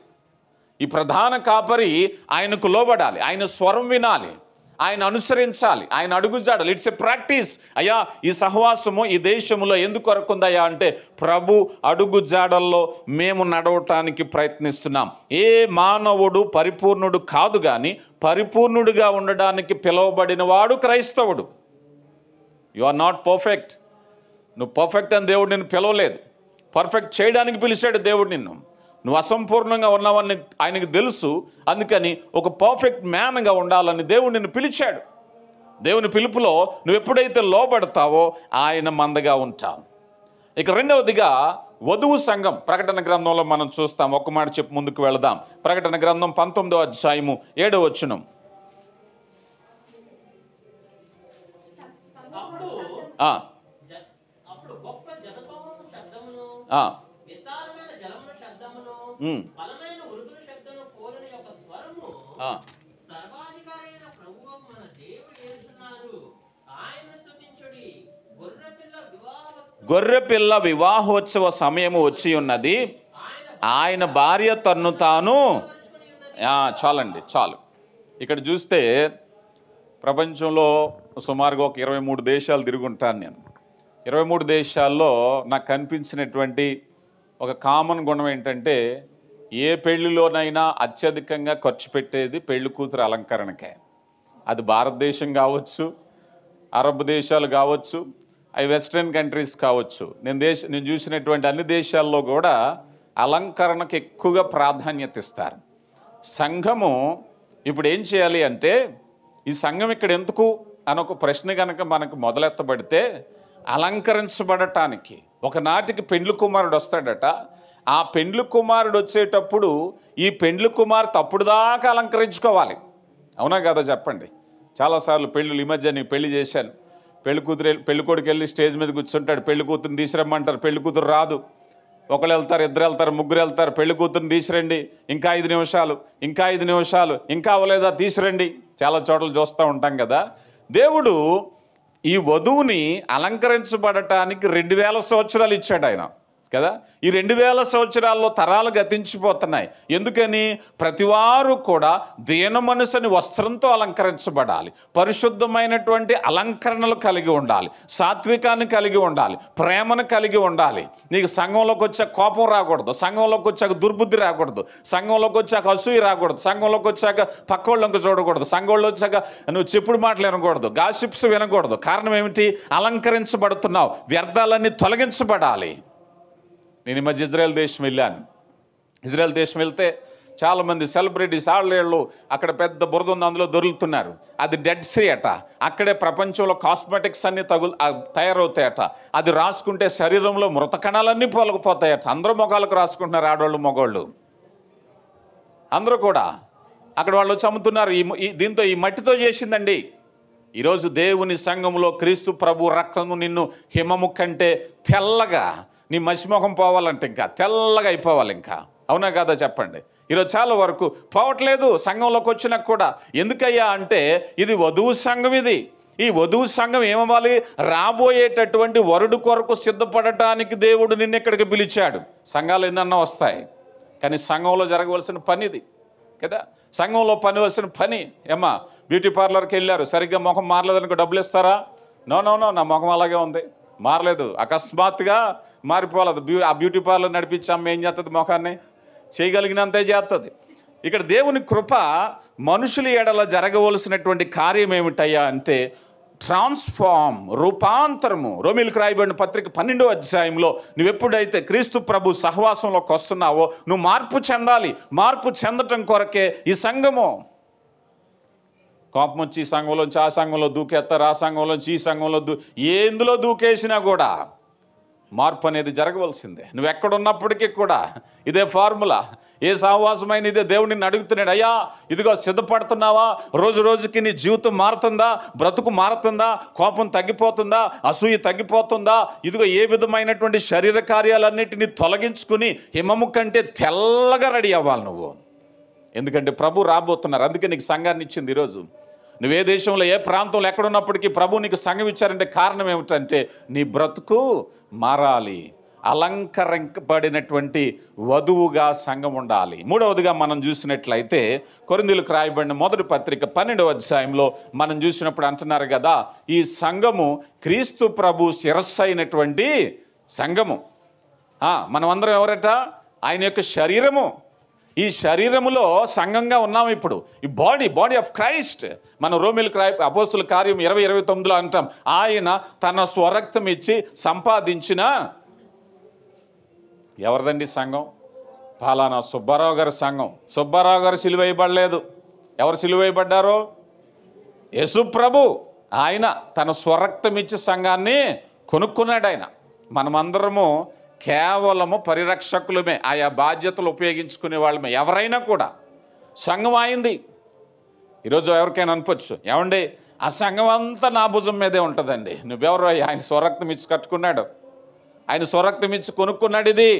ఈ ప్రధాన కాపరి ఆయనకు లోబడాలి, ఆయన స్వరం వినాలి, ఆయన అనుసరించాలి, ఆయన అడుగుజాడలు. It's a practice. అయ్యా ఈ సహవాసము ఈ దేశంలో ఎందుకు వరకుందయ్యా అంటే ప్రభు అడుగుజాడల్లో మేము నడవటానికి ప్రయత్నిస్తున్నాం. ఏ మానవుడు పరిపూర్ణుడు కాదు, కానీ పరిపూర్ణుడిగా ఉండడానికి పిలువబడిన వాడు క్రైస్తవుడు. You are not perfect. నువ్వు పర్ఫెక్ట్ అని దేవుడు నిన్ను పిలవలేదు. పర్ఫెక్ట్ చేయడానికి పిలిచాడు దేవుడు నిన్ను. నువ్వు అసంపూర్ణంగా ఉన్నావని ఆయనకు తెలుసు. అందుకని ఒక పర్ఫెక్ట్ మ్యాన్గా ఉండాలని దేవుడు నిన్ను పిలిచాడు. దేవుని పిలుపులో నువ్వు ఎప్పుడైతే లోబడతావో ఆయన మందగా ఉంటావు. ఇక రెండవదిగా వధువు సంఘం. ప్రకటన గ్రంథంలో మనం చూస్తాం. ఒక మాట చెప్పి ముందుకు వెళదాం. ప్రకటన గ్రంథం 19వ అధ్యాయము 7వ వచనం. గొర్రెపిల్ల వివాహోత్సవ సమయము వచ్చి ఉన్నది, ఆయన భార్య తన్ను తాను. చాలండి, చాలు. ఇక్కడ చూస్తే ప్రపంచంలో సుమారుగా ఒక 23 దేశాలు తిరుగుంటాను నేను. 23 దేశాల్లో నాకు కనిపించినటువంటి ఒక కామన్ గుణం ఏంటంటే, ఏ పెళ్లిలోనైనా అత్యధికంగా ఖర్చు పెట్టేది పెళ్లి కూతురు అలంకరణకే. అది భారతదేశం కావచ్చు, అరబ్ దేశాలు కావచ్చు, అవి వెస్ట్రన్ కంట్రీస్ కావచ్చు. నేను చూసినటువంటి అన్ని దేశాల్లో కూడా అలంకరణకు ఎక్కువగా ప్రాధాన్యత ఇస్తారు. సంఘము ఇప్పుడు ఏం చేయాలి అంటే, ఈ సంఘం ఇక్కడ ఎందుకు అని ఒక ప్రశ్న కనుక మనకు మొదలెత్తబడితే, అలంకరించబడటానికి. ఒకనాటికి పెండ్లి కుమారుడు వస్తాడట. ఆ పెండ్లి కుమారుడు వచ్చేటప్పుడు ఈ పెండ్లి కుమార్తె అప్పుడు దాకా అలంకరించుకోవాలి. అవునా కదా చెప్పండి? చాలాసార్లు పెళ్ళిళ్ళు, ఈ మధ్య నేను పెళ్లి చేశాను. పెళ్లి కొడుకు వెళ్ళి స్టేజ్ మీద కూర్చుంటాడు. పెళ్లి కూతురుని తీసిరమ్మంటారు, పెళ్లి కూతురు రాదు. ఒకళ్ళు వెళ్తారు, ఇద్దరు వెళ్తారు, ముగ్గురు వెళ్తారు. పెళ్లి కూతురుని తీసిరండి, ఇంకా 5 నిమిషాలు, ఇంకా 5 నిమిషాలు, ఇంకా అవ్వలేదా తీసిరండి. చాలా చోట్ల చూస్తూ ఉంటాం కదా. దేవుడు ఈ వధువుని అలంకరించబడటానికి 2000 సంవత్సరాలు ఇచ్చాడు ఆయన కదా. ఈ 2000 సంవత్సరాల్లో తరాలు గతించిపోతున్నాయి. ఎందుకని? ప్రతివారు కూడా దీన మనసుని వస్త్రంతో అలంకరించబడాలి, పరిశుద్ధమైనటువంటి అలంకరణలు కలిగి ఉండాలి, సాత్వికాన్ని కలిగి ఉండాలి, ప్రేమను కలిగి ఉండాలి. నీకు సంఘంలోకి వచ్చాక కోపం రాకూడదు, సంఘంలోకి వచ్చాక దుర్బుద్ధి రాకూడదు, సంఘంలోకి వచ్చాక అసూయ రాకూడదు, సంఘంలోకి వచ్చాక పక్కోళ్ళకి చూడకూడదు, సంఘంలో వచ్చాక నువ్వు చెప్పుడు మాటలు వినకూడదు, గాసిప్స్ వినకూడదు. కారణం ఏమిటి? అలంకరించబడుతున్నావు. వ్యర్థాలన్నీ తొలగించబడాలి. నేను ఈ మధ్య ఇజ్రాయెల్ దేశం వెళ్ళాను. ఇజ్రాయెల్ దేశం వెళ్తే చాలామంది సెలబ్రిటీస్ ఆళ్ళేళ్ళు అక్కడ పెద్ద బురద ఉంది, అందులో దొరుకుతున్నారు. అది డెడ్ సీ అట. అక్కడే ప్రపంచంలో కాస్మెటిక్స్ అన్నీ తయారవుతాయట. అది రాసుకుంటే శరీరంలో మృత కణాలన్నీ పొలగిపోతాయట. అందరూ మొగాలకు రాసుకుంటున్నారు, ఆడవాళ్ళు మగవాళ్ళు అందరూ కూడా. అక్కడ వాళ్ళు వచ్చి అమ్ముతున్నారు. దీంతో ఈ మట్టితో చేసిందండి. ఈరోజు దేవుని సంఘంలో క్రీస్తు ప్రభు రక్తము నిన్ను హిమము కంటే తెల్లగా, నీ మసిముఖం పోవాలంటే ఇంకా తెల్లగా అయిపోవాలి. ఇంకా అవునా కాదా చెప్పండి? ఈరోజు చాలా వరకు పోవట్లేదు సంఘంలోకి వచ్చినా కూడా. ఎందుకయ్యా అంటే ఇది వధువు సంఘం. ఈ వధువు సంఘం ఏమవ్వాలి? రాబోయేటటువంటి వరుడు కొరకు సిద్ధపడటానికి దేవుడు నిన్ను ఇక్కడికి పిలిచాడు. సంఘాలు ఎన్నన్నా వస్తాయి, కానీ సంఘంలో జరగవలసిన పని ఇది కదా. సంఘంలో పనివలసిన పని. ఏమ్మా బ్యూటీ పార్లర్కి వెళ్ళారు, సరిగ్గా ముఖం మారలేదనుకో డబ్బులు ఇస్తారా? నో, నా ముఖం అలాగే ఉంది, మారలేదు. అకస్మాత్తుగా మారిపోలేదు. ఆ బ్యూటీ పార్లర్ నడిపించి అమ్మ ఏం చేస్తుంది? ముఖాన్ని చేయగలిగినంతే చేస్తుంది. ఇక్కడ దేవుని కృప మనుషుల ఎడల జరగవలసినటువంటి కార్యం ఏమిటయ్యా అంటే ట్రాన్స్ఫార్మ్, రూపాంతరము. రోమీయులకు రాయబడిన పత్రిక 12వ అధ్యాయంలో నువ్వు ఎప్పుడైతే క్రీస్తు ప్రభు సహవాసంలోకి వస్తున్నావో నువ్వు మార్పు చెందాలి. మార్పు చెందటం కొరకే ఈ సంఘము. కోపం వచ్చి ఈ సంఘంలోంచి ఆ సంఘంలో దూకేస్తారు, ఆ సంఘంలోంచి ఈ సంఘంలో ఎందులో దూకేసినా కూడా మార్పు అనేది జరగవలసిందే. నువ్వు ఎక్కడున్నప్పటికీ కూడా ఇదే ఫార్ములా. ఏ సహవాసమైన ఇదే దేవుడిని అడుగుతున్నాడు, అయ్యా ఇదిగో సిద్ధపడుతున్నావా? రోజు రోజుకి నీ జీవితం మారుతుందా? బ్రతుకు మారుతుందా? కోపం తగ్గిపోతుందా? అసూయ తగ్గిపోతుందా? ఇదిగో ఏ విధమైనటువంటి శరీర కార్యాలన్నిటినీ తొలగించుకుని హిమము కంటే తెల్లగా రెడీ అవ్వాలి నువ్వు. ఎందుకంటే ప్రభు రాబోతున్నారు. అందుకే నీకు సంఘాన్ని ఇచ్చింది. ఈరోజు నువ్వే దేశంలో ఏ ప్రాంతంలో ఎక్కడున్నప్పటికీ ప్రభు నీకు సంఘం ఇచ్చారంటే కారణం ఏమిటంటే నీ బ్రతుకు మారాలి. అలంకరింపబడినటువంటి వధువుగా సంఘం ఉండాలి. మూడవదిగా మనం చూసినట్లయితే కొరింథీయులకు రాయబడిన మొదటి పత్రిక 12వ అధ్యాయంలో మనం చూసినప్పుడు అంటున్నారు కదా, ఈ సంఘము క్రీస్తు ప్రభు శిరస్సు అయినటువంటి సంఘము. మనం అందరం ఎవరట? ఆయన యొక్క శరీరము. ఈ శరీరములో సంఘంగా ఉన్నాము ఇప్పుడు. ఈ బాడీ ఆఫ్ క్రైస్ట్. మనం రోమీయులకు అపోస్తుల కార్యం 20:29లో అంటాం, ఆయన తన స్వరక్తం ఇచ్చి సంపాదించిన ఎవరిదండి సంఘం? ఫలానా సుబ్బారావు గారి సంఘం. సుబ్బారావు గారు సిలువేయబడలేదు. ఎవరు సిలువేయబడ్డారో? యేసు ప్రభు. ఆయన తన స్వరక్తం ఇచ్చి సంఘాన్ని కొనుక్కున్నాడు. ఆయన మనమందరము కేవలము పరిరక్షకులమే, ఆయా బాధ్యతలు ఉపయోగించుకునే వాళ్ళమే. ఎవరైనా కూడా సంఘం అయింది. ఈరోజు ఎవరికైనా అనుకోవచ్చు, ఏమండి ఆ సంఘం అంతా నా భుజం మీదే ఉంటుందండి. నువ్వెవరు? ఆయన స్వరక్తం ఇచ్చి కట్టుకున్నాడు, ఆయన స్వరక్తం ఇచ్చి కొనుక్కున్నాడు. ఇది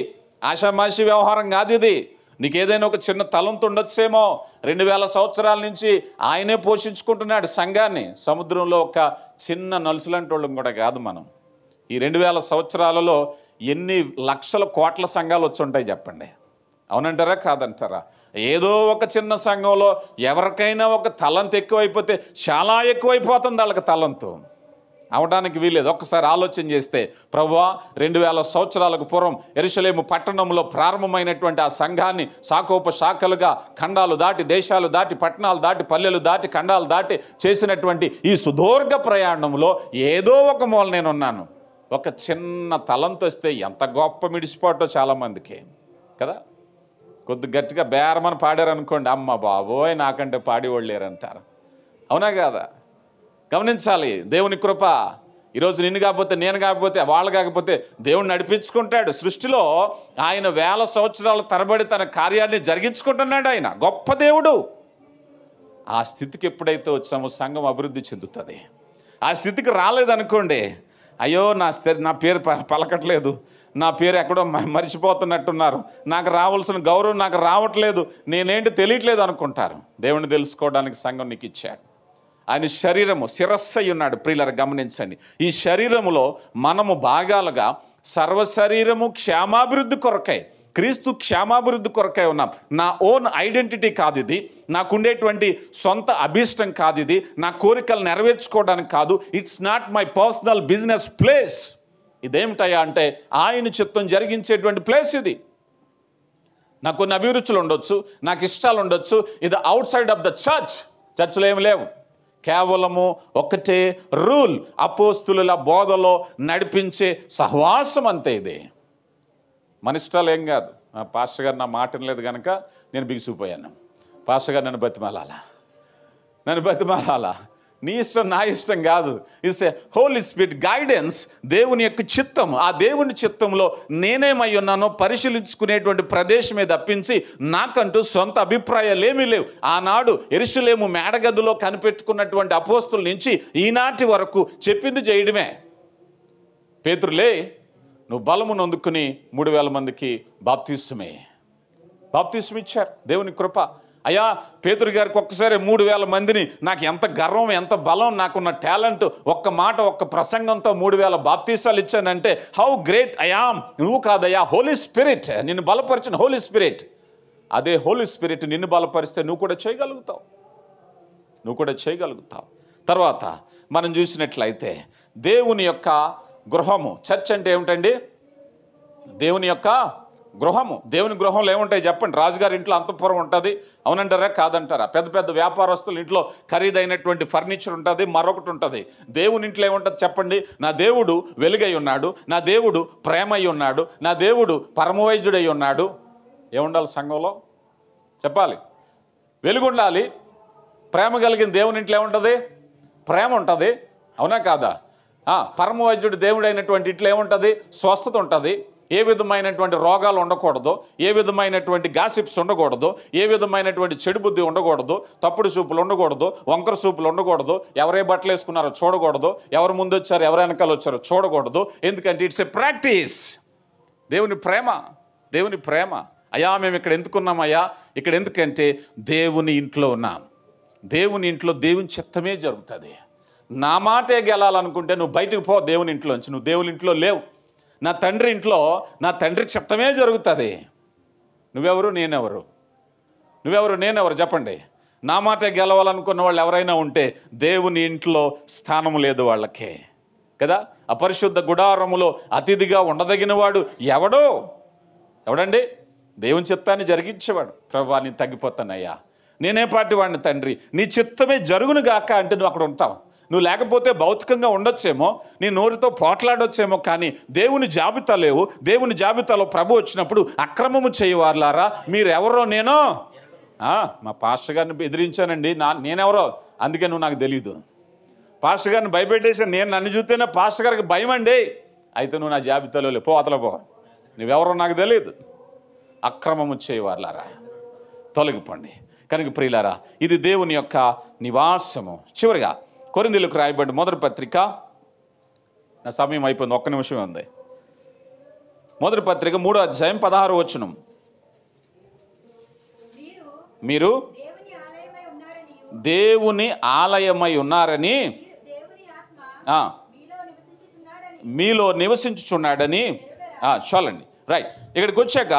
ఆషామాషి వ్యవహారం కాదు. ఇది నీకు ఏదైనా ఒక చిన్న తలంతు ఉండొచ్చేమో. 2000 సంవత్సరాల నుంచి ఆయనే పోషించుకుంటున్నాడు సంఘాన్ని. సముద్రంలో ఒక చిన్న నలుసులాంటి వాళ్ళం కూడా కాదు మనం. ఈ 2000 సంవత్సరాలలో ఎన్ని లక్షల కోట్ల సంఘాలు వచ్చి ఉంటాయి చెప్పండి. అవునంటారా కాదంటారా? ఏదో ఒక చిన్న సంఘంలో ఎవరికైనా ఒక తలంతు ఎక్కువైపోతే చాలా ఎక్కువైపోతుంది వాళ్ళకి తలంతు. అవడానికి వీలేదు. ఒక్కసారి ఆలోచన చేస్తే ప్రభువా 2000 సంవత్సరాలకు పూర్వం యెరూషలేము పట్టణంలో ప్రారంభమైనటువంటి ఆ సంఘాన్ని శాఖోపశాఖలుగా ఖండాలు దాటి, దేశాలు దాటి, పట్టణాలు దాటి, పల్లెలు దాటి, ఖండాలు దాటి చేసినటువంటి ఈ సుదీర్ఘ ప్రయాణంలో ఏదో ఒక మూల నేనున్నాను. ఒక చిన్న తలంతు వస్తే ఎంత గొప్ప మిడిసిపోటో చాలామందికి కదా. కొద్ది గట్టిగా బేరమని పాడారనుకోండి, అమ్మ బాబోయ్ నాకంటే పాడేవాళ్ళు లేరంటారు. అవునా కాదా? గమనించాలి. దేవుని కృప ఈరోజు నిన్ను కాకపోతే, నేను కాకపోతే, వాళ్ళు కాకపోతే దేవుడు నడిపించుకుంటాడు. సృష్టిలో ఆయన 1000 సంవత్సరాల తరబడి తన కార్యాన్ని జరిగించుకుంటున్నాడు. ఆయన గొప్ప దేవుడు. ఆ స్థితికి ఎప్పుడైతే వచ్చామో సంఘం అభివృద్ధి చెందుతుంది. ఆ స్థితికి రాలేదనుకోండి, అయ్యో నా పేరు పలకట్లేదు, నా పేరు ఎక్కడో మర్చిపోతున్నట్టున్నారు, నాకు రావాల్సిన గౌరవం నాకు రావట్లేదు, నేనేంటి తెలియట్లేదు అనుకుంటారు. దేవుణ్ణి తెలుసుకోవడానికి సంఘం నీకు ఇచ్చాడు. ఆయన శరీరము శిరస్సు అయి ఉన్నాడు. ప్రియులారా గమనించండి, ఈ శరీరములో మనము భాగాలుగా సర్వశరీరము క్షేమాభివృద్ధి కొరకై, క్రీస్తు క్షేమాభివృద్ధి కొరకై ఉన్నాం. నా ఓన్ ఐడెంటిటీ కాదు ఇది, నాకుండేటువంటి సొంత అభీష్టం కాదు ఇది, నా కోరికలు నెరవేర్చుకోవడానికి కాదు. It's not my personal business place. ఇదేమిటయ్యా అంటే ఆయన చిత్తం జరిగించేటువంటి ప్లేస్ ఇది. నాకు కొన్ని అభిరుచులు ఉండొచ్చు, నాకు ఇష్టాలు ఉండొచ్చు. ఇది అవుట్ సైడ్ ఆఫ్ ద చర్చ్లో ఏమి లేవు. కేవలము ఒకటే రూల్, అపోస్తుల బోధలో నడిపించే సహవాసం అంతే. ఇది మన ఇష్టాలు ఏం కాదు. పాస్టర్ గారు నా మాట వినలేదు కనుక నేను బిగిసిపోయాను. పాస్టర్ గారు నన్ను బతిమాలాలా. నీ ఇష్టం నా ఇష్టం కాదు. It's a holy spirit guidance. దేవుని యొక్క చిత్తం. ఆ దేవుని చిత్తంలో నేనేమై ఉన్నానో పరిశీలించుకునేటువంటి ప్రదేశమే తప్పించి నాకంటూ సొంత అభిప్రాయాలు ఏమీ లేవు. ఆనాడు యెరూషలేము మేడగదిలో కనిపెట్టుకున్నటువంటి అపోస్తుల నుంచి ఈనాటి వరకు చెప్పింది చేయడమే. పేతురులే, నువ్వు బలము నొందుకుని 3000 మందికి బాప్తిస్మం ఇచ్చారు. దేవుని కృప. అయ్యా పేతురు గారికి ఒక్కసారి 3000 మందిని, నాకు ఎంత గర్వం, ఎంత బలం, నాకున్న టాలెంట్, ఒక్క మాట ఒక్క ప్రసంగంతో 3000 బాప్తీసాలు ఇచ్చానంటే హౌ గ్రేట్ ఐ యామ్. నువ్వు కాదయ్యా, హోలీ స్పిరిట్ నిన్ను బలపరిచిన హోలీ స్పిరిట్. అదే హోలీ స్పిరిట్ నిన్ను బలపరిస్తే నువ్వు కూడా చేయగలుగుతావు. తర్వాత మనం చూసినట్లయితే దేవుని యొక్క గృహము. చర్చ్ అంటే ఏమిటండి? దేవుని యొక్క గృహము. దేవుని గృహంలో ఏముంటాయి చెప్పండి? రాజుగారి ఇంట్లో అంతఃపురం ఉంటుంది. అవునంటారా కాదంటారా? పెద్ద పెద్ద వ్యాపారస్తుల ఇంట్లో ఖరీదైనటువంటి ఫర్నిచర్ ఉంటుంది, మరొకటి ఉంటుంది. దేవుని ఇంట్లో ఏముంటుంది చెప్పండి? నా దేవుడు వెలుగై ఉన్నాడు, నా దేవుడు ప్రేమై ఉన్నాడు, నా దేవుడు పరమవైద్యుడై ఉన్నాడు. ఏముండాలి సంఘంలో చెప్పాలి? వెలుగు ఉండాలి. ప్రేమ కలిగిన దేవుని ఇంట్లో ఏముంటుంది? ప్రేమ ఉంటుంది. అవునా కాదా? పరమవైద్యుడు దేవుడైనటువంటి ఇంట్లో ఏముంటుంది? స్వస్థత ఉంటుంది. ఏ విధమైనటువంటి రోగాలు ఉండకూడదు, ఏ విధమైనటువంటి గాసిప్స్ ఉండకూడదు, ఏ విధమైనటువంటి చెడు బుద్ధి ఉండకూడదు, తప్పుడు చూపులు ఉండకూడదు, వంకర చూపులు ఉండకూడదు, ఎవరే బట్టలు వేసుకున్నారో చూడకూడదు, ఎవరు ముందు వచ్చారో ఎవరు వెనకాల వచ్చారో చూడకూడదు. ఎందుకంటే ఇట్స్ ఎ ప్రాక్టీస్. దేవుని ప్రేమ. అయ్యా మేము ఇక్కడ ఎందుకున్నామయ్యా? ఇక్కడ ఎందుకంటే దేవుని ఇంట్లో ఉన్నాం. దేవుని ఇంట్లో దేవుని చిత్తమే జరుగుతుంది. నా మాటే గెలాలనుకుంటే నువ్వు బయటకు పో దేవుని ఇంట్లోంచి. నువ్వు దేవుని ఇంట్లో లేవు. నా తండ్రి ఇంట్లో నా తండ్రి చిత్తమే జరుగుతుంది. నువ్వెవరు నేనెవరు చెప్పండి? నా మాట గెలవాలనుకున్న వాళ్ళు ఎవరైనా ఉంటే దేవుని ఇంట్లో స్థానం లేదు వాళ్ళకే కదా. అపరిశుద్ధ గుడారములో అతిథిగా ఉండదగిన వాడు ఎవడండి? దేవుని చిత్తాన్ని జరిగించేవాడు. ప్రభువా నేను తగ్గిపోతానయ్యా, నేనే పాటి వాడిని తండ్రి, నీ చిత్తమే జరుగును గాక అంటే నువ్వు అక్కడ ఉంటావు. నువ్వు లేకపోతే భౌతికంగా ఉండొచ్చేమో, నీ నోటితో పోట్లాడొచ్చేమో, కానీ దేవుని జాబితా లేవు. దేవుని జాబితాలో ప్రభు వచ్చినప్పుడు అక్రమము చేయవారులారా మీరెవరో నేనో. మా పాస్టర్ గారిని ఎదిరించానండి, నేనెవరో అందుకే నువ్వు నాకు తెలీదు. పాస్టర్ గారిని భయపెట్టేసాను, నేను నన్ను చూస్తేనే పాస్టర్ గారికి భయం అండి. అయితే నువ్వు నా జాబితాలో పో, అతల పో, నువ్వెవరో నాకు తెలియదు. అక్రమము చేయవారులారా తొలగిపోండి. కనుక ప్రియులారా, ఇది దేవుని యొక్క నివాసము. చివరిగా కొరింథీయులకు రాయబడిన మొదటి పత్రిక, నా సమయం అయిపోయింది, ఒక్క నిమిషమే ఉంది. మొదటి పత్రిక 3వ అధ్యాయం 16వ వచనం. మీరు దేవుని ఆలయమై ఉన్నారని, మీలో నివసించుచున్నాడని చాలండి. రైట్, ఇక్కడికి వచ్చాక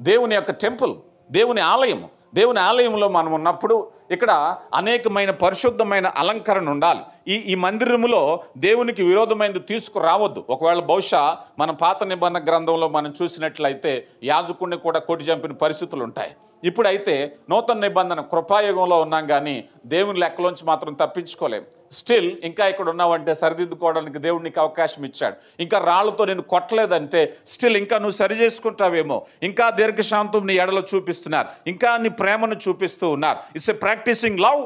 దేవుని యొక్క టెంపుల్, దేవుని ఆలయం, దేవుని ఆలయంలో మనం ఉన్నప్పుడు ఇక్కడ అనేకమైన పరిశుద్ధమైన అలంకరణ ఉండాలి. ఈ మందిరములో దేవునికి విరోధమైనది తీసుకురావద్దు. ఒకవేళ బహుశా మన పాత నిబంధన గ్రంథంలో మనం చూసినట్లయితే యాజకుడిని కూడా కొట్టి చంపిన పరిస్థితులు ఉంటాయి. ఇప్పుడైతే నూతన నిబంధన కృపాయుగంలో ఉన్నాం, కానీ దేవుని లెక్కలోంచి మాత్రం తప్పించుకోలేం. స్టిల్ ఇంకా ఇక్కడ ఉన్నావంటే సరిదిద్దుకోవడానికి దేవుడు నీకు అవకాశం ఇచ్చాడు. ఇంకా రాళ్ళతో నేను కొట్టలేదంటే స్టిల్ ఇంకా నువ్వు సరి చేసుకుంటావేమో. ఇంకా దీర్ఘశాంతం నీ ఎడలో చూపిస్తున్నారు, ఇంకా నీ ప్రేమను చూపిస్తూ ఉన్నారు. ఇట్స్ ఎ ప్రాక్టీసింగ్ లవ్,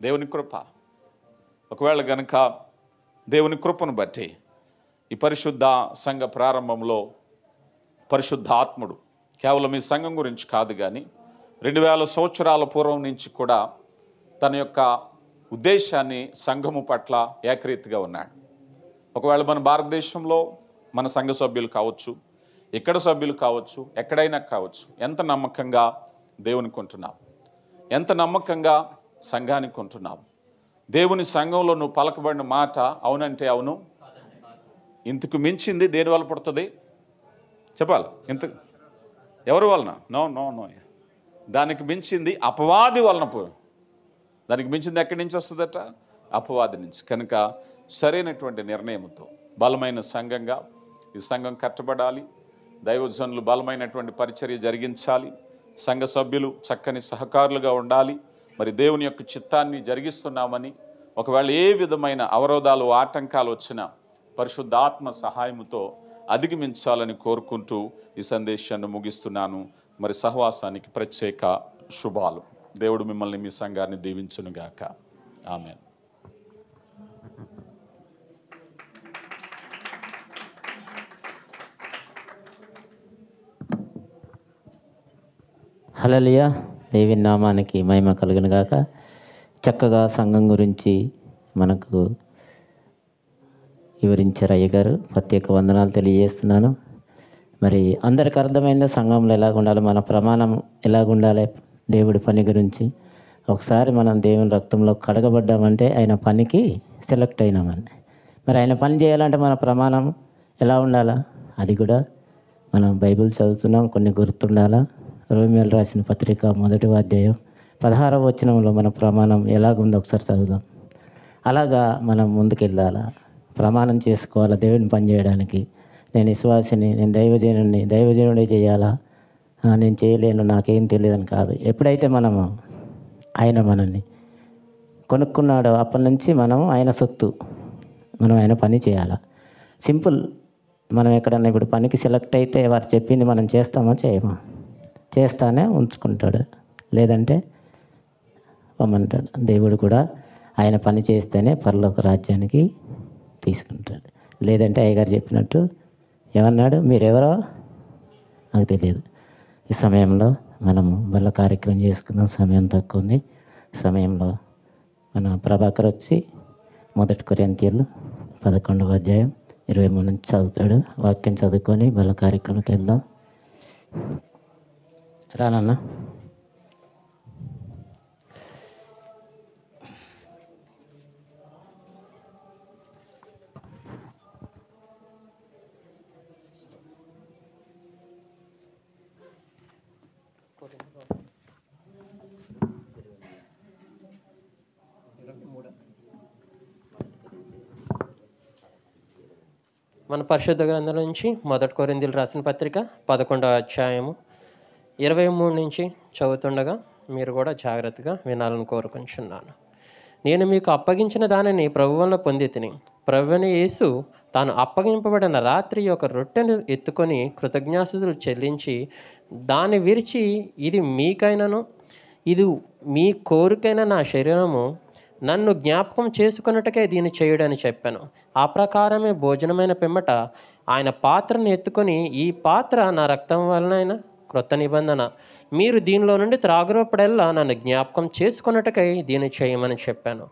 దేవుని కృప. ఒకవేళ గనక దేవుని కృపను బట్టి ఈ పరిశుద్ధ సంఘ ప్రారంభంలో పరిశుద్ధ ఆత్ముడు కేవలం ఈ సంఘం గురించి కాదు, కానీ 2000 సంవత్సరాల పూర్వం నుంచి కూడా తన యొక్క ఉద్దేశాన్ని సంఘము పట్ల ఏకరీతిగా ఉన్నాడు. ఒకవేళ మన భారతదేశంలో మన సంఘ సభ్యులు కావచ్చు, ఇక్కడ సభ్యులు కావచ్చు, ఎక్కడైనా కావచ్చు, ఎంత నమ్మకంగా దేవునికి ఉంటున్నాం, ఎంత నమ్మకంగా సంఘానికి ఉంటున్నాం. దేవుని సంఘంలో నువ్వు పలకబడిన మాట అవునంటే అవును, ఇంతకు మించింది దేని వల్ల పుడుతుంది చెప్పాలి? ఇంత ఎవరి వలన? నో నో నో, దానికి మించింది అపవాది వలన. దానికి మించింది ఎక్కడి నుంచి వస్తుందట? అపవాది నుంచి. కనుక సరైనటువంటి నిర్ణయంతో బలమైన సంఘంగా ఈ సంఘం కట్టబడాలి. దైవజనులు బలమైనటువంటి పరిచర్య జరిగించాలి. సంఘ సభ్యులు చక్కని సహకారులుగా ఉండాలి. మరి దేవుని యొక్క చిత్తాన్ని జరిగిస్తున్నామని ఒకవేళ ఏ విధమైన అవరోధాలు ఆటంకాలు వచ్చినా పరిశుద్ధాత్మ సహాయముతో అధిగమించాలని కోరుకుంటూ ఈ సందేశాన్ని ముగిస్తున్నాను. మరి సహవాసానికి ప్రత్యేక శుభాలు. దేవుడు మిమ్మల్ని మీ సంఘాన్ని దీవించునుగాక. ఆమేన్. హల్లెలూయా. దేవుని నామానికి మహిమ కలుగును గాక. చక్కగా సంఘం గురించి మనకు వివరించారు అయ్య గారు. ప్రత్యేక వందనాలు తెలియజేస్తున్నాను. మరి అందరికి అర్థమైందో సంఘంలో ఎలాగ ఉండాలి, మన ప్రమాణం ఎలాగ ఉండాలి, దేవుడి పని గురించి. ఒకసారి మనం దేవుని రక్తంలో కడగబడ్డామంటే ఆయన పనికి సెలెక్ట్ అయినామని. మరి ఆయన పని చేయాలంటే మన ప్రమాణం ఎలా ఉండాలా, అది కూడా మనం బైబిల్ చదువుతున్నాం, కొన్ని గుర్తుండాలా. రోమియోలు రాసిన పత్రిక 1వ అధ్యాయం 16వ వచనంలో మన ప్రమాణం ఎలాగుందో ఒకసారి చదువుదాం. అలాగా మనం ముందుకెళ్ళాలా, ప్రమాణం చేసుకోవాలా దేవుడిని పని చేయడానికి. నేను విశ్వాసిని, నేను దైవజనుడే చేయాలా, నేను చేయలేను, నాకేం తెలియదని కాదు. ఎప్పుడైతే మనము ఆయన మనల్ని కొనుక్కున్నాడో అప్పటి నుంచి మనం ఆయన సొత్తు, మనం ఆయన పని చేయాలా. సింపుల్. మనం ఎక్కడన్నా ఇప్పుడు పనికి సెలెక్ట్ అయితే వారు చెప్పింది మనం చేస్తామా చేయమా? చేస్తానే ఉంచుకుంటాడు, లేదంటే పొమ్మంటాడు. దేవుడు కూడా ఆయన పని చేస్తేనే పరలోక రాజ్యానికి తీసుకుంటాడు. లేదంటే అయ్యగారు చెప్పినట్టు ఏమన్నాడు, మీరెవరో నాకు తెలియదు. ఈ సమయంలో మనము మళ్ళీ కార్యక్రమం చేసుకుందాం. సమయం తక్కువ ఉంది. సమయంలో మన ప్రభాకర్ వచ్చి 1 కొరింథీయులు 11వ అధ్యాయం 23 నుంచి చదువుతాడు. వాక్యం చదువుకొని మళ్ళీ కార్యక్రమంకి వెళ్దాం. రానన్నా. మన పరిశుద్ధ గ్రంథం నుంచి 1 కొరింథీయులు రాసిన పత్రిక 11వ అధ్యాయము 23 నుంచి చదువుతుండగా మీరు కూడా జాగ్రత్తగా వినాలని కోరుకుంటున్నాను. నేను మీకు అప్పగించిన దానిని ప్రభువు వలన పొంది తిని, ప్రభువైన యేసు తాను అప్పగింపబడిన రాత్రి ఒక రొట్టెను ఎత్తుకొని కృతజ్ఞాస్తుతులు చెల్లించి దాన్ని విరిచి, ఇది మీకైనను ఇది మీ కోరికైన నా శరీరము, నన్ను జ్ఞాపకం చేసుకున్నట్టుకే దీన్ని చేయడని చెప్పాను. ఆ ప్రకారమే భోజనమైన పిమ్మట ఆయన పాత్రను ఎత్తుకొని, ఈ పాత్ర నా రక్తం వలన క్రొత్త నిబంధన, మీరు దీనిలో నుండి త్రాగునప్పుడల్లా నన్ను జ్ఞాపకం చేసుకున్నట్టుకై దీన్ని చేయమని చెప్పాను.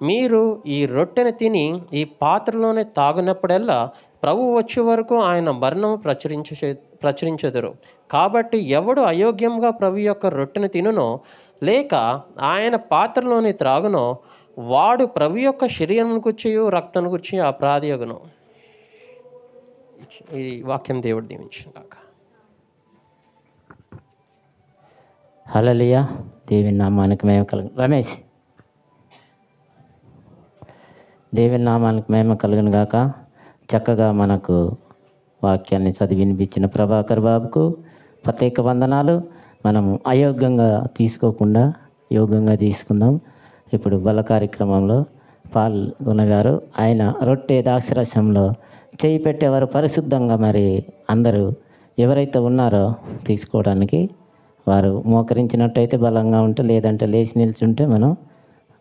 మీరు ఈ రొట్టెను తిని ఈ పాత్రలోనే తాగినప్పుడల్లా ప్రభు వచ్చే వరకు ఆయన మరణం ప్రచురించెదరు. కాబట్టి ఎవడు అయోగ్యంగా ప్రభు యొక్క రొట్టెను తినునో లేక ఆయన పాత్రలోని త్రాగునో వాడు ప్రభు యొక్క శరీరం గుర్చియు రక్తం గుర్చి అపరాధియగును. ఈ వాక్యం దేవుడు దీవించును గాక. హల్లెలూయా. దేవుని నామానికి మహిమ కలుగును. రమేష్, దేవుని నామానికి మహిమ కలుగును గాక. చక్కగా మనకు వాక్యాన్ని చదివి వినిపించిన ప్రభాకర్ బాబుకు ప్రత్యేక వందనాలు. మనము అయోగ్యంగా తీసుకోకుండా యోగ్యంగా తీసుకుందాం. ఇప్పుడు బల కార్యక్రమంలో పాల్గొనగారు. ఆయన రొట్టె ద్రాక్షరసంలో చేయి పెట్టేవారు పరిశుద్ధంగా. మరి అందరూ ఎవరైతే ఉన్నారో తీసుకోవడానికి వారు మోకరించినట్టయితే బలంగా ఉంటే, లేదంటే లేచి నిల్చుంటే మనం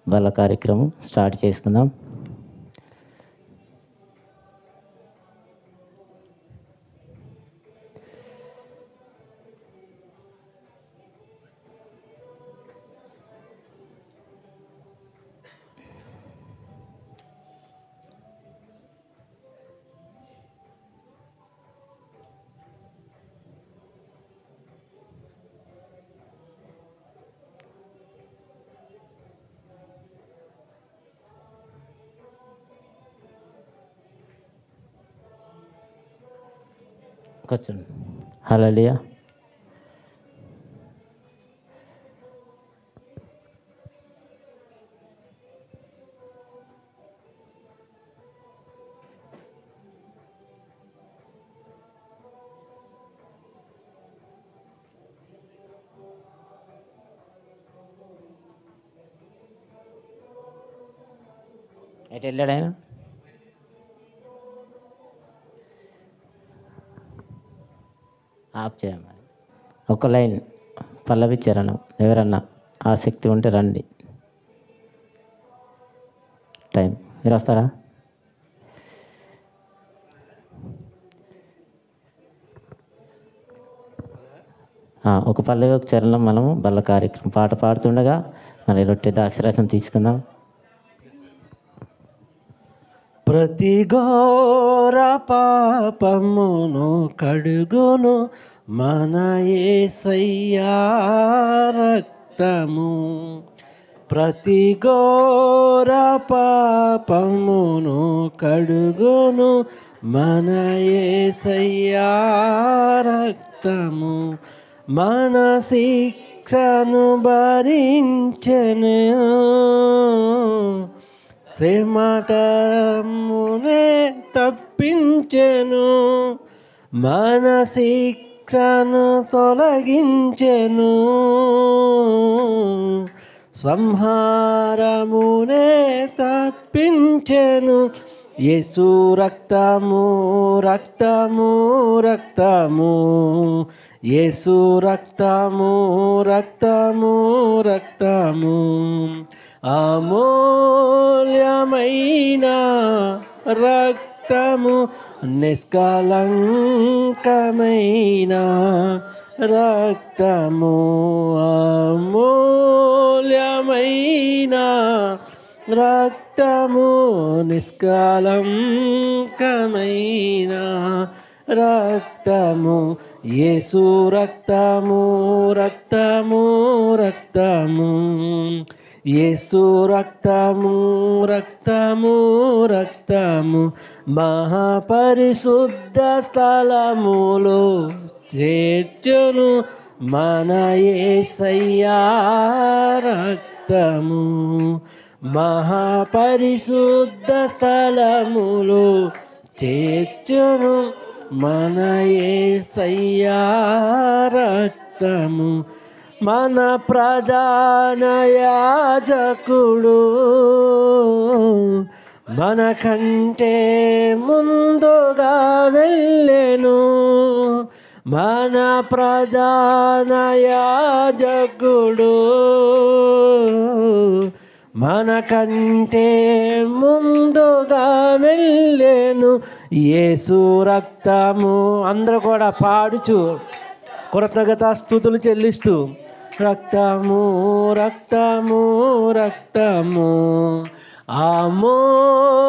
బల కార్యక్రమం స్టార్ట్ చేసుకుందాం. కూర్చోండి. హల్లెలూయా. ఎటు వెళ్ళాడు ఆయన? ఆఫ్ చేయమని ఒక లైన్ పల్లవి చరణం. ఎవరన్నా ఆసక్తి ఉంటే రండి. టైం మీరు వస్తారా? ఒక పల్లవి ఒక చరణం మనము బల్ల కార్యక్రమం పాట పాడుతుండగా మరి రొట్టె ద్రాక్షరసం తీసుకుందాం. ప్రతి ఘోర పాపమును కడుగును మన యేసయ్యా రక్తము. ప్రతి ఘోర పాపమును కడుగును మన యేసయ్యా రక్తము. మన శిక్షను భరించెను, శ్రమటమునే తప్పించెను. మన శిక్షను తొలగించెను, సంహారమునే తప్పించెను. యేసు రక్తము రక్తము రక్తము, యేసు రక్తము రక్తము రక్తము. అమూల్యమైన రక్తము, నిష్కళంకమైన రక్తము. అమూల్యమైన రక్తము, నిష్కళంకమైన రక్తము. యేసు రక్తము రక్తము రక్తము, యేసు రక్తము రక్తము రక్తము. మహాపరిశుద్ధ స్థలములో చేర్చును మన యేసయ్యా రక్తము. మహాపరిశుద్ధ స్థలములో చేర్చును మన యేసయ్యా రక్తము. మన ప్రధాన యాజకుడు మన కంటే ముందుగా వెళ్ళెను. మన ప్రధాన యాజకుడు మనకంటే ముందుగా వెళ్ళెను యేసు రక్తము. అందరూ కూడా పాడుచు కృతజ్ఞతాస్తుతులు చెల్లిస్తూ రక్తము రక్తము రక్తము అమూల్యమైన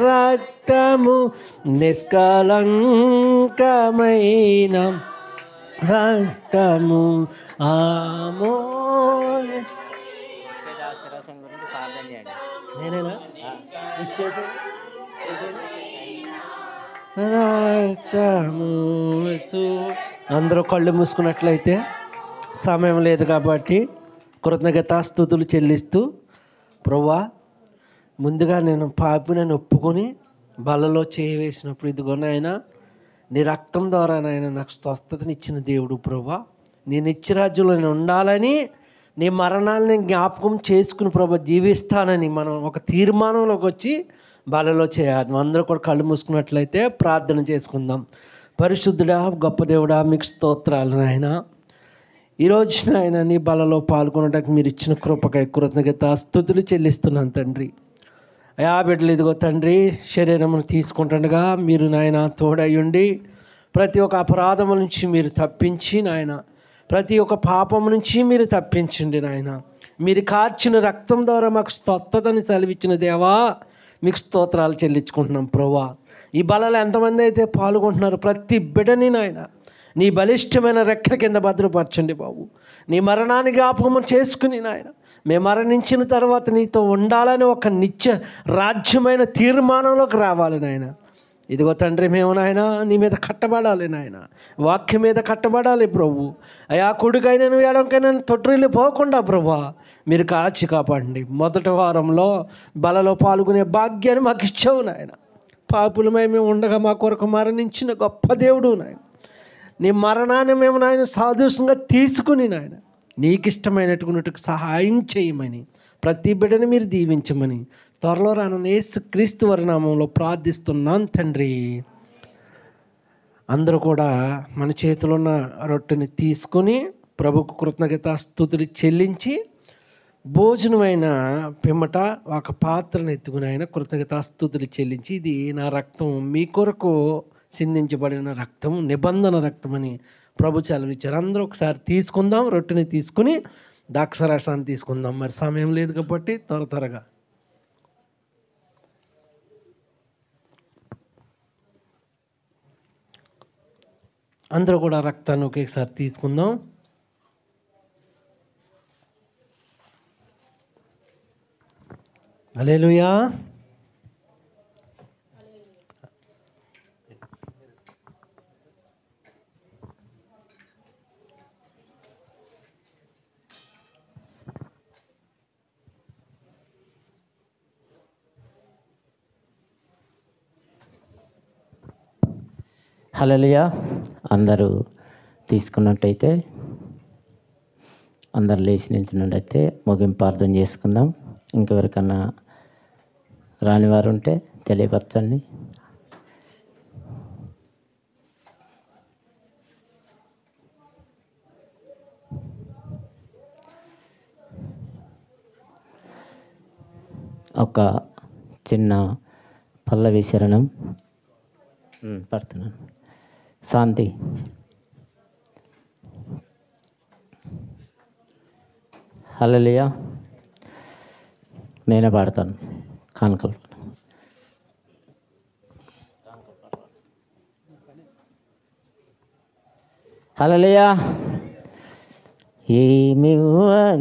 రక్తము నిష్కలంకమైన రక్తము అమూల్య. నేనేనా ఇచ్చేసి రక్తము. అందరూ కళ్ళు మూసుకున్నట్లయితే సమయం లేదు కాబట్టి కృతజ్ఞతాస్తుతులు చెల్లిస్తూ, ప్రభువా ముందుగా నేను పాపినని ఒప్పుకొని బలలో చేయవేసినప్పుడు ఇదిగో నాయన నీ రక్తం ద్వారా నాయన నాకు స్వస్థతనిచ్చిన దేవుడు ప్రభువా, నీ నిత్యరాజ్యంలో నేను ఉండాలని నీ మరణాలని జ్ఞాపకం చేసుకుని ప్రభు జీవిస్తానని మనం ఒక తీర్మానంలోకి వచ్చి బలలో చేయాలి. అందరూ కూడా కళ్ళు మూసుకున్నట్లయితే ప్రార్థన చేసుకుందాం. పరిశుద్ధుడా గొప్ప దేవుడా మీకు స్తోత్రాలు నాయన. ఈరోజు నాయన నీ బలలో పాల్గొనడానికి మీరు ఇచ్చిన కృపకై కృతజ్ఞతాస్తుతులు చెల్లిస్తున్నాను తండ్రి. అయా బిడ్డలు ఇదిగో తండ్రి శరీరమును తీసుకుంటుండగా మీరు నాయన తోడయ్యుండి ప్రతి ఒక్క అపరాధము నుంచి మీరు తప్పించి నాయన ప్రతి ఒక్క పాపము నుంచి మీరు తప్పించండి నాయన. మీరు కార్చిన రక్తం ద్వారా మాకు స్వస్థతని సెలవిచ్చిన దేవా మీకు స్తోత్రాలు చెల్లించుకుంటున్నాం ప్రభువా. ఈ బలలో ఎంతమంది అయితే పాల్గొంటున్నారు ప్రతి బిడ్డని నాయన నీ బలిష్టమైన రెక్కల కింద భద్రపరచండి బాబు. నీ మరణాన్ని జ్ఞాపకం చేసుకుని నాయన మేము మరణించిన తర్వాత నీతో ఉండాలని ఒక నిత్య రాజ్యమైన తీర్మానంలోకి రావాలి నాయన. ఇదిగో తండ్రి మేము నాయన నీ మీద కట్టబడాలి నాయన, వాక్యం మీద కట్టబడాలి ప్రభు. అయా కుడికైనా ఎడంకైనా తొట్టిల్లి పోకుండా ప్రభువా మీరు కాచి కాపాడండి. మొదటి వారంలో బలలో పాల్గొనే భాగ్యాన్ని మాకు ఇచ్చావు నాయన. పాపులమై మేము ఉండగా మా కొరకు మరణించిన గొప్ప దేవుడు నాయన. నీ మరణాన్ని మేము నాయన సాదృశ్యంగా తీసుకుని నాయన నీకు ఇష్టమైనటువంటి సహాయం చేయమని ప్రతి బిడ్డని మీరు దీవించమని త్వరలో రానున్న యేసు క్రీస్తు వారి నామంలో ప్రార్థిస్తున్నాను తండ్రి. అందరూ కూడా మన చేతిలో ఉన్న రొట్టెని తీసుకొని ప్రభుకు కృతజ్ఞతాస్తుతులు చెల్లించి భోజనమైన పిమ్మట ఒక పాత్రను ఎత్తుకుని ఆయన కృతజ్ఞతాస్తుతులు చెల్లించి ఇది నా రక్తం మీ కొరకు సిందించబడిన రక్తం నిబంధన రక్తం అని ప్రభు సెలవిచ్చారు. అందరూ ఒకసారి తీసుకుందాం, రొట్టెని తీసుకుని ద్రాక్షారసాన్ని తీసుకుందాం. మరి సమయం లేదు కాబట్టి త్వరగా అందరూ కూడా రక్తాన్ని ఒకేసారి తీసుకుందాం. హల్లెలూయా. హల్లెలూయా. అందరూ తీసుకున్నట్టయితే అందరు లేచి నిల్చున్నట్టయితే ముగింపు ప్రార్థన చేసుకుందాం. ఇంకెవరికన్నా రానివారు ఉంటే తెలియపరచండి. ఒక చిన్న పల్లవి శరణం పడుతున్నాను. శాంతి హల్లెలూయా. నేనే పాడతాను కానుకలు. హల్లెలూయా. ఏమివ్వగలనయ్యా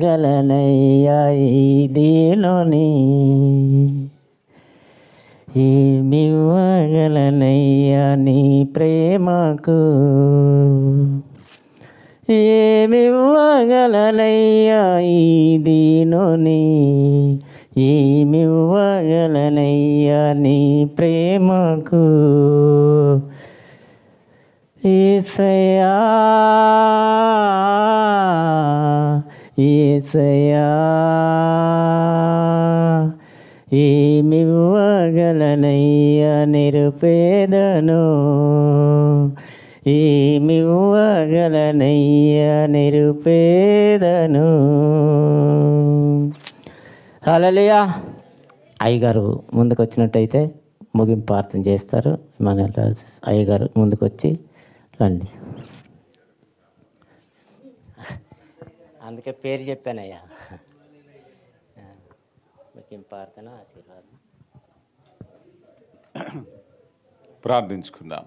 ఈ దీనుని, ఏమివ్వగలనయ్యా నీ ప్రేమకు, ఏమివ్వగలనయ్యా ఈ దీనుని, ఏమివ్వగలనయ్యా నీ ప్రేమకు. యేసయ్యా యేసయ్యా ఏమివ్వగలనయ్యా నిరుపేదను, ఏమివ్వగలనయ్యా నిరుపేదను. హల్లెలూయా. అయ్యగారు ముందుకు వచ్చినట్టయితే ముగింపు ప్రార్థన చేస్తారు. మన అయ్యగారు ముందుకు వచ్చి రండి. అందుకే పేరు చెప్పానయ్యా. ముగింపు ప్రార్థన, ఆశీర్వాదం. ప్రార్థించుకుందాం.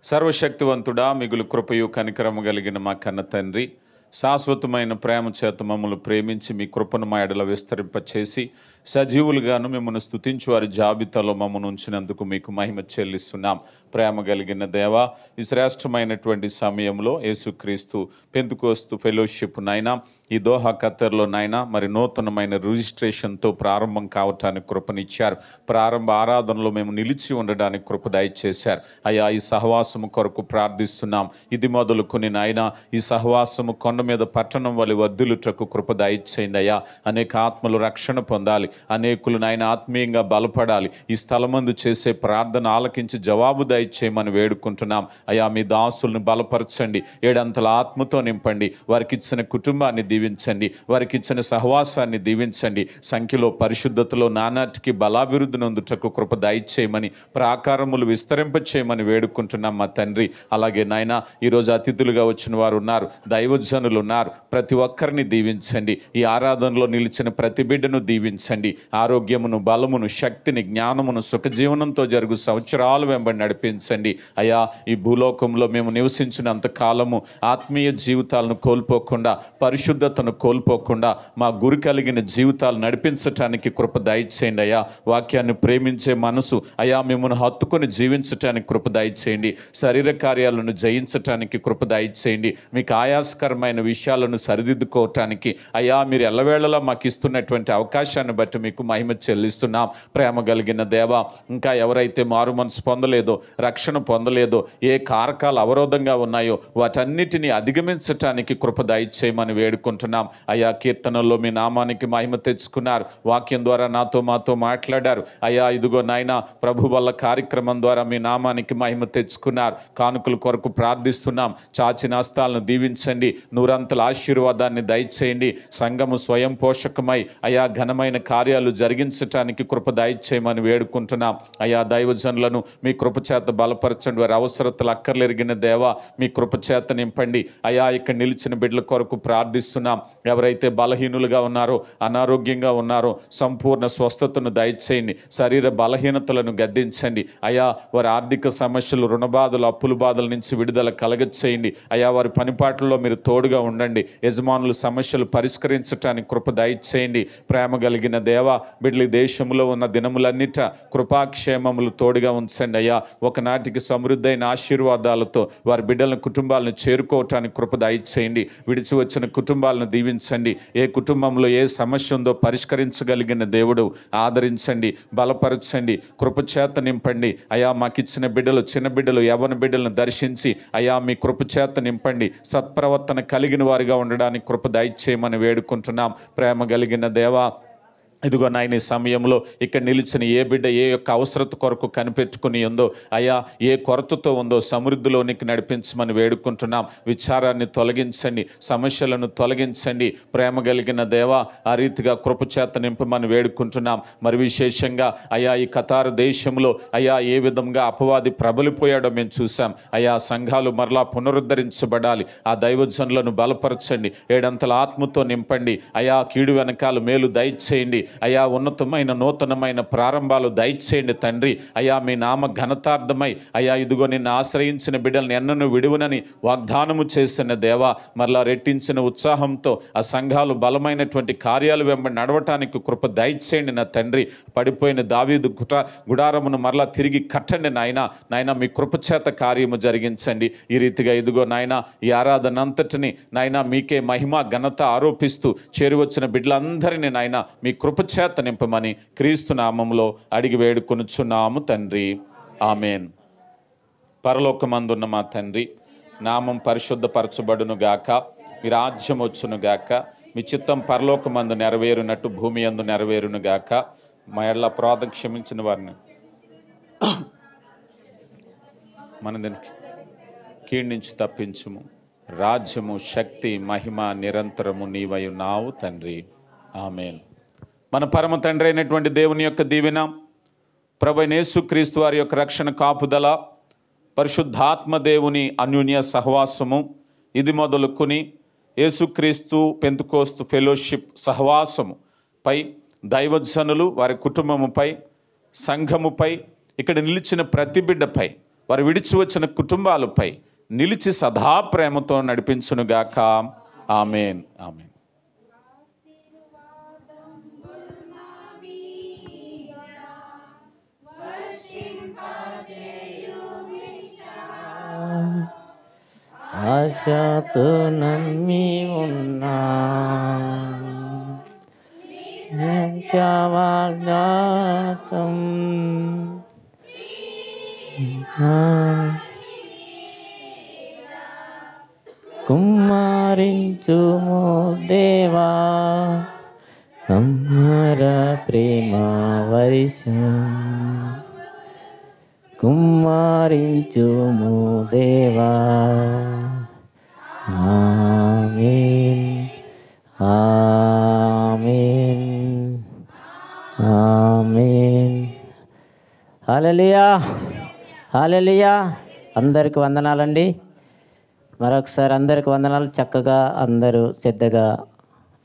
సర్వశక్తివంతుడా, మిగులు కృపయు కనికరము కలిగిన మా కన్న తండ్రి, శాశ్వతమైన ప్రేమ చేత మమ్మల్ని ప్రేమించి మీ కృపను మా ఎడల విస్తరింపచేసి సజీవులుగాను మిమ్మల్ని స్తుతించు వారి జాబితాలో మమ్మల్ని ఉంచినందుకు మీకు మహిమ చెల్లిస్తున్నాం. ప్రేమ కలిగిన దేవా, ఈ శ్రేష్టమైనటువంటి సమయంలో యేసుక్రీస్తు పెంతెకోస్తు ఫెలోషిప్ నాయనా, ఈ దోహా ఖత్తర్లో నాయనా మరి నూతనమైన రిజిస్ట్రేషన్తో ప్రారంభం కావటానికి కృపనిచ్చారు. ప్రారంభ ఆరాధనలో మేము నిలిచి ఉండడానికి కృప దయచేశారు. అయ్యా, ఈ సహవాసము కొరకు ప్రార్థిస్తున్నాం. ఇది మొదలుకొని నాయనా ఈ సహవాసము కొండ మీద పట్టణం వలె వర్ధిల్లుటకు కృప దయచేయండి అయ్యా. అనేక ఆత్మలు రక్షణ పొందాలి, అనేకులు నాయన ఆత్మీయంగా బలపడాలి. ఈ స్థలమందు చేసే ప్రార్థన ఆలకించి జవాబు దయచేయమని వేడుకుంటున్నాం. అయ్యా, మీ దాసుల్ని బలపరచండి, ఏడంతల ఆత్మతో నింపండి. వారికి ఇచ్చిన కుటుంబాన్ని దీవించండి, వారికి ఇచ్చిన సహవాసాన్ని దీవించండి. సంఖ్యలో పరిశుద్ధతలో నానాటికి బలాభివృద్ధి నొందుటకు కృప దయచేయమని, ప్రాకారములు విస్తరింపచేయమని వేడుకుంటున్నాం మా తండ్రి. అలాగే నాయన ఈరోజు అతిథులుగా వచ్చిన వారు ఉన్నారు, దైవజనులు ఉన్నారు. ప్రతి ఒక్కరిని దీవించండి. ఈ ఆరాధనలో నిలిచిన ప్రతి బిడ్డను దీవించండి. ఆరోగ్యమును, బలమును, శక్తిని, జ్ఞానమును, సుఖజీవనంతో జరుగు సంవత్సరాలు వెంబడి నడిపించండి. అయ్యా, ఈ భూలోకంలో మేము నివసించినంత కాలము ఆత్మీయ జీవితాలను కోల్పోకుండా, పరిశుద్ధతను కోల్పోకుండా మా గురి కలిగిన జీవితాలు నడిపించటానికి కృప దయచేయండి అయ్యా. వాక్యాన్ని ప్రేమించే మనసు అయ్యా మిమ్మల్ని హత్తుకొని జీవించటానికి కృప దయచేయండి. శరీర కార్యాలను జయించటానికి కృప దయచేయండి. మీకు ఆయాసకరమైన విషయాలను సరిదిద్దుకోవటానికి అయ్యా మీరు ఎల్లవేళలా మాకు ఇస్తున్నటువంటి అవకాశాన్ని బట్టి మీకు మహిమ చెల్లిస్తున్నాం. ప్రేమ కలిగిన దేవా, ఇంకా ఎవరైతే మారు మనసు పొందలేదో, రక్షణ పొందలేదో, ఏ కారకాలు అవరోధంగా ఉన్నాయో వాటన్నిటినీ అధిగమించటానికి కృప దయచేయమని వేడుకుంటున్నాం. అయ్యా, కీర్తనల్లో మీ నామానికి మహిమ తెచ్చుకున్నారు. వాక్యం ద్వారా మాతో మాట్లాడారు. అయ్యా, ఇదిగో నాయన ప్రభు వల్ల కార్యక్రమం ద్వారా మీ నామానికి మహిమ తెచ్చుకున్నారు. కానుకల కొరకు ప్రార్థిస్తున్నాం. చాచిన హస్తాలను దీవించండి, నూరంతల ఆశీర్వాదాన్ని దయచేయండి. సంఘము స్వయం పోషకమై అయా ఘనమైన కార్యాలు జరిగించటానికి కృప దయచేయమని వేడుకుంటున్నాం. అయా, దైవజనులను మీ కృపచేత బలపరచండి. వారి అవసరతలు అక్కర్లెరిగిన దేవా మీ కృపచేత నింపండి. అయా, ఇక్కడ నిలిచిన బిడ్డల కొరకు ప్రార్థిస్తున్నాం. ఎవరైతే బలహీనులుగా ఉన్నారో, అనారోగ్యంగా ఉన్నారో సంపూర్ణ స్వస్థతను దయచేయండి. శరీర బలహీనతలను గద్దించండి. అయా, వారి ఆర్థిక సమస్యలు, రుణ బాధలు, అప్పుల బాధల నుంచి విడుదల కలగచేయండి. అయా, వారి పనిపాట్లలో మీరు తోడుగా ఉండండి. యజమానుల సమస్యలు పరిష్కరించటానికి కృప దయచేయండి. ప్రేమ కలిగిన దేవా, బిడ్డల దేశంలో ఉన్న దినములన్నిట కృపాక్షేమములు తోడుగా ఉంచండి అయ్యా. ఒకనాటికి సమృద్ధైన ఆశీర్వాదాలతో వారి బిడ్డల కుటుంబాలను చేరుకోవటానికి కృప దయచేయండి. విడిచి వచ్చిన కుటుంబాలను దీవించండి. ఏ కుటుంబంలో ఏ సమస్య ఉందో పరిష్కరించగలిగిన దేవుడు ఆదరించండి, బలపరచండి, కృపచేత నింపండి. అయా, మాకిచ్చిన బిడ్డలు, చిన్న బిడ్డలు, యవ్వన బిడ్డలను దర్శించి అయా మీ కృపచేత నింపండి. సత్ప్రవర్తన కలిగిన వారిగా ఉండడానికి కృప దయచేయమని వేడుకుంటున్నాం. ప్రేమ కలిగిన దేవా, ఇదిగో నాయన ఈ సమయంలో ఇక్కడ నిలిచిన ఏ బిడ్డ ఏ యొక్క అవసరత కొరకు కనిపెట్టుకుని ఉందో, అయా ఏ కొరతతో ఉందో సమృద్ధిలోనికి నడిపించమని వేడుకుంటున్నాం. విచారాన్ని తొలగించండి, సమస్యలను తొలగించండి. ప్రేమ కలిగిన దేవా, ఆ రీతిగా కృపచేత నింపమని వేడుకుంటున్నాం. మరి విశేషంగా అయా ఈ ఖతారు దేశంలో అయా ఏ విధంగా అపవాది ప్రబలిపోయాడో మేము చూసాం. అయా సంఘాలు మరలా పునరుద్ధరించబడాలి. ఆ దైవజనులను బలపరచండి, ఏడంతల ఆత్మతో నింపండి. అయా కీడు వెనకాల మేలు దయచేయండి. అయా ఉన్నతమైన నూతనమైన ప్రారంభాలు దయచేయండి తండ్రి. అయా మీ నామ ఘనతార్థమై అయా ఇదిగో నిన్ను ఆశ్రయించిన బిడ్డలను ఎన్నను విడువనని వాగ్దానము చేసిన దేవా, మరలా రెట్టించిన ఉత్సాహంతో ఆ సంఘాలు బలమైనటువంటి కార్యాలు వెంబడి నడవటానికి కృప దయచేయండి నా తండ్రి. పడిపోయిన దావీదు గుడారమును మరలా తిరిగి కట్టండి నాయన మీ కృపచేత కార్యము జరిగించండి. ఈ రీతిగా ఇదిగో నాయన ఈ ఆరాధన అంతటిని నాయన మీకే మహిమ ఘనత ఆరోపిస్తూ చేరువచ్చిన బిడ్డలందరినీ నాయన మీ కృపచేత నింపమని క్రీస్తు నామములో అడిగి వేడుకొనుచున్నాము తండ్రి, ఆమెన్. పరలోకమందున్న మా తండ్రి, నామం పరిశుద్ధపరచబడును గాక, మీ రాజ్యం వచ్చును గాక, మీ చిత్తం పరలోకమందు నెరవేరునట్టు భూమి యందు నెరవేరును గాక. మా ఎడల అపరాధం క్షమించిన వారిని మనది కీడు నుంచి తప్పించుము. రాజ్యము, శక్తి, మహిమ నిరంతరము నీవై ఉన్నావు తండ్రి. ఆమేన్. మన పరమ తండ్రి అయినటువంటి దేవుని యొక్క దీవెన, ప్రభువైన యేసుక్రీస్తు వారి యొక్క రక్షణ కాపుదల, పరిశుద్ధాత్మ దేవుని అన్యోన్య సహవాసము ఇది మొదలుకొని యేసుక్రీస్తు పెంతెకోస్తు ఫెలోషిప్ సహవాసము పై, దైవజనులు వారి కుటుంబముపై, సంఘముపై, ఇక్కడ నిలిచిన ప్రతి బిడ్డపై, వారు విడిచి వచ్చిన కుటుంబాలపై నిలిచి సదా ప్రేమతో నడిపించునుగాక. ఆమేన్. ఆమేన్. ఆశతో నమ్మి ఉన్నా నిత్యవాగ్దాతం కుమ్మరించుము దేవా అమర ప్రేమ వర్షం, కుమ్మరించుము దేవా. ఆమేన్. ఆమేన్. ఆమేన్. హల్లెలూయా. హల్లెలూయా. అందరికి వందనాలండి. మరొకసారి అందరికి వందనాలు. చక్కగా అందరూ శ్రద్ధగా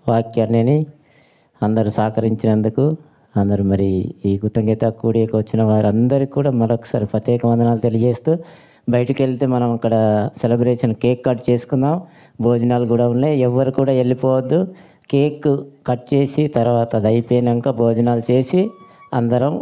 వాక్యాన్ని అందరూ సహకరించినందుకు అందరూ మరి ఈ కృతజ్ఞత కూడికి వచ్చిన వారందరికీ కూడా మరొకసారి ప్రత్యేక వందనాలు తెలియజేస్తూ, బయటికి వెళ్తే మనం అక్కడ సెలబ్రేషన్ కేక్ కట్ చేసుకుందాం. భోజనాలు కూడా ఉన్నాయి. ఎవరు కూడా వెళ్ళిపోవద్దు. కేక్ కట్ చేసి తర్వాత అది అయిపోయాక భోజనాలు చేసి అందరం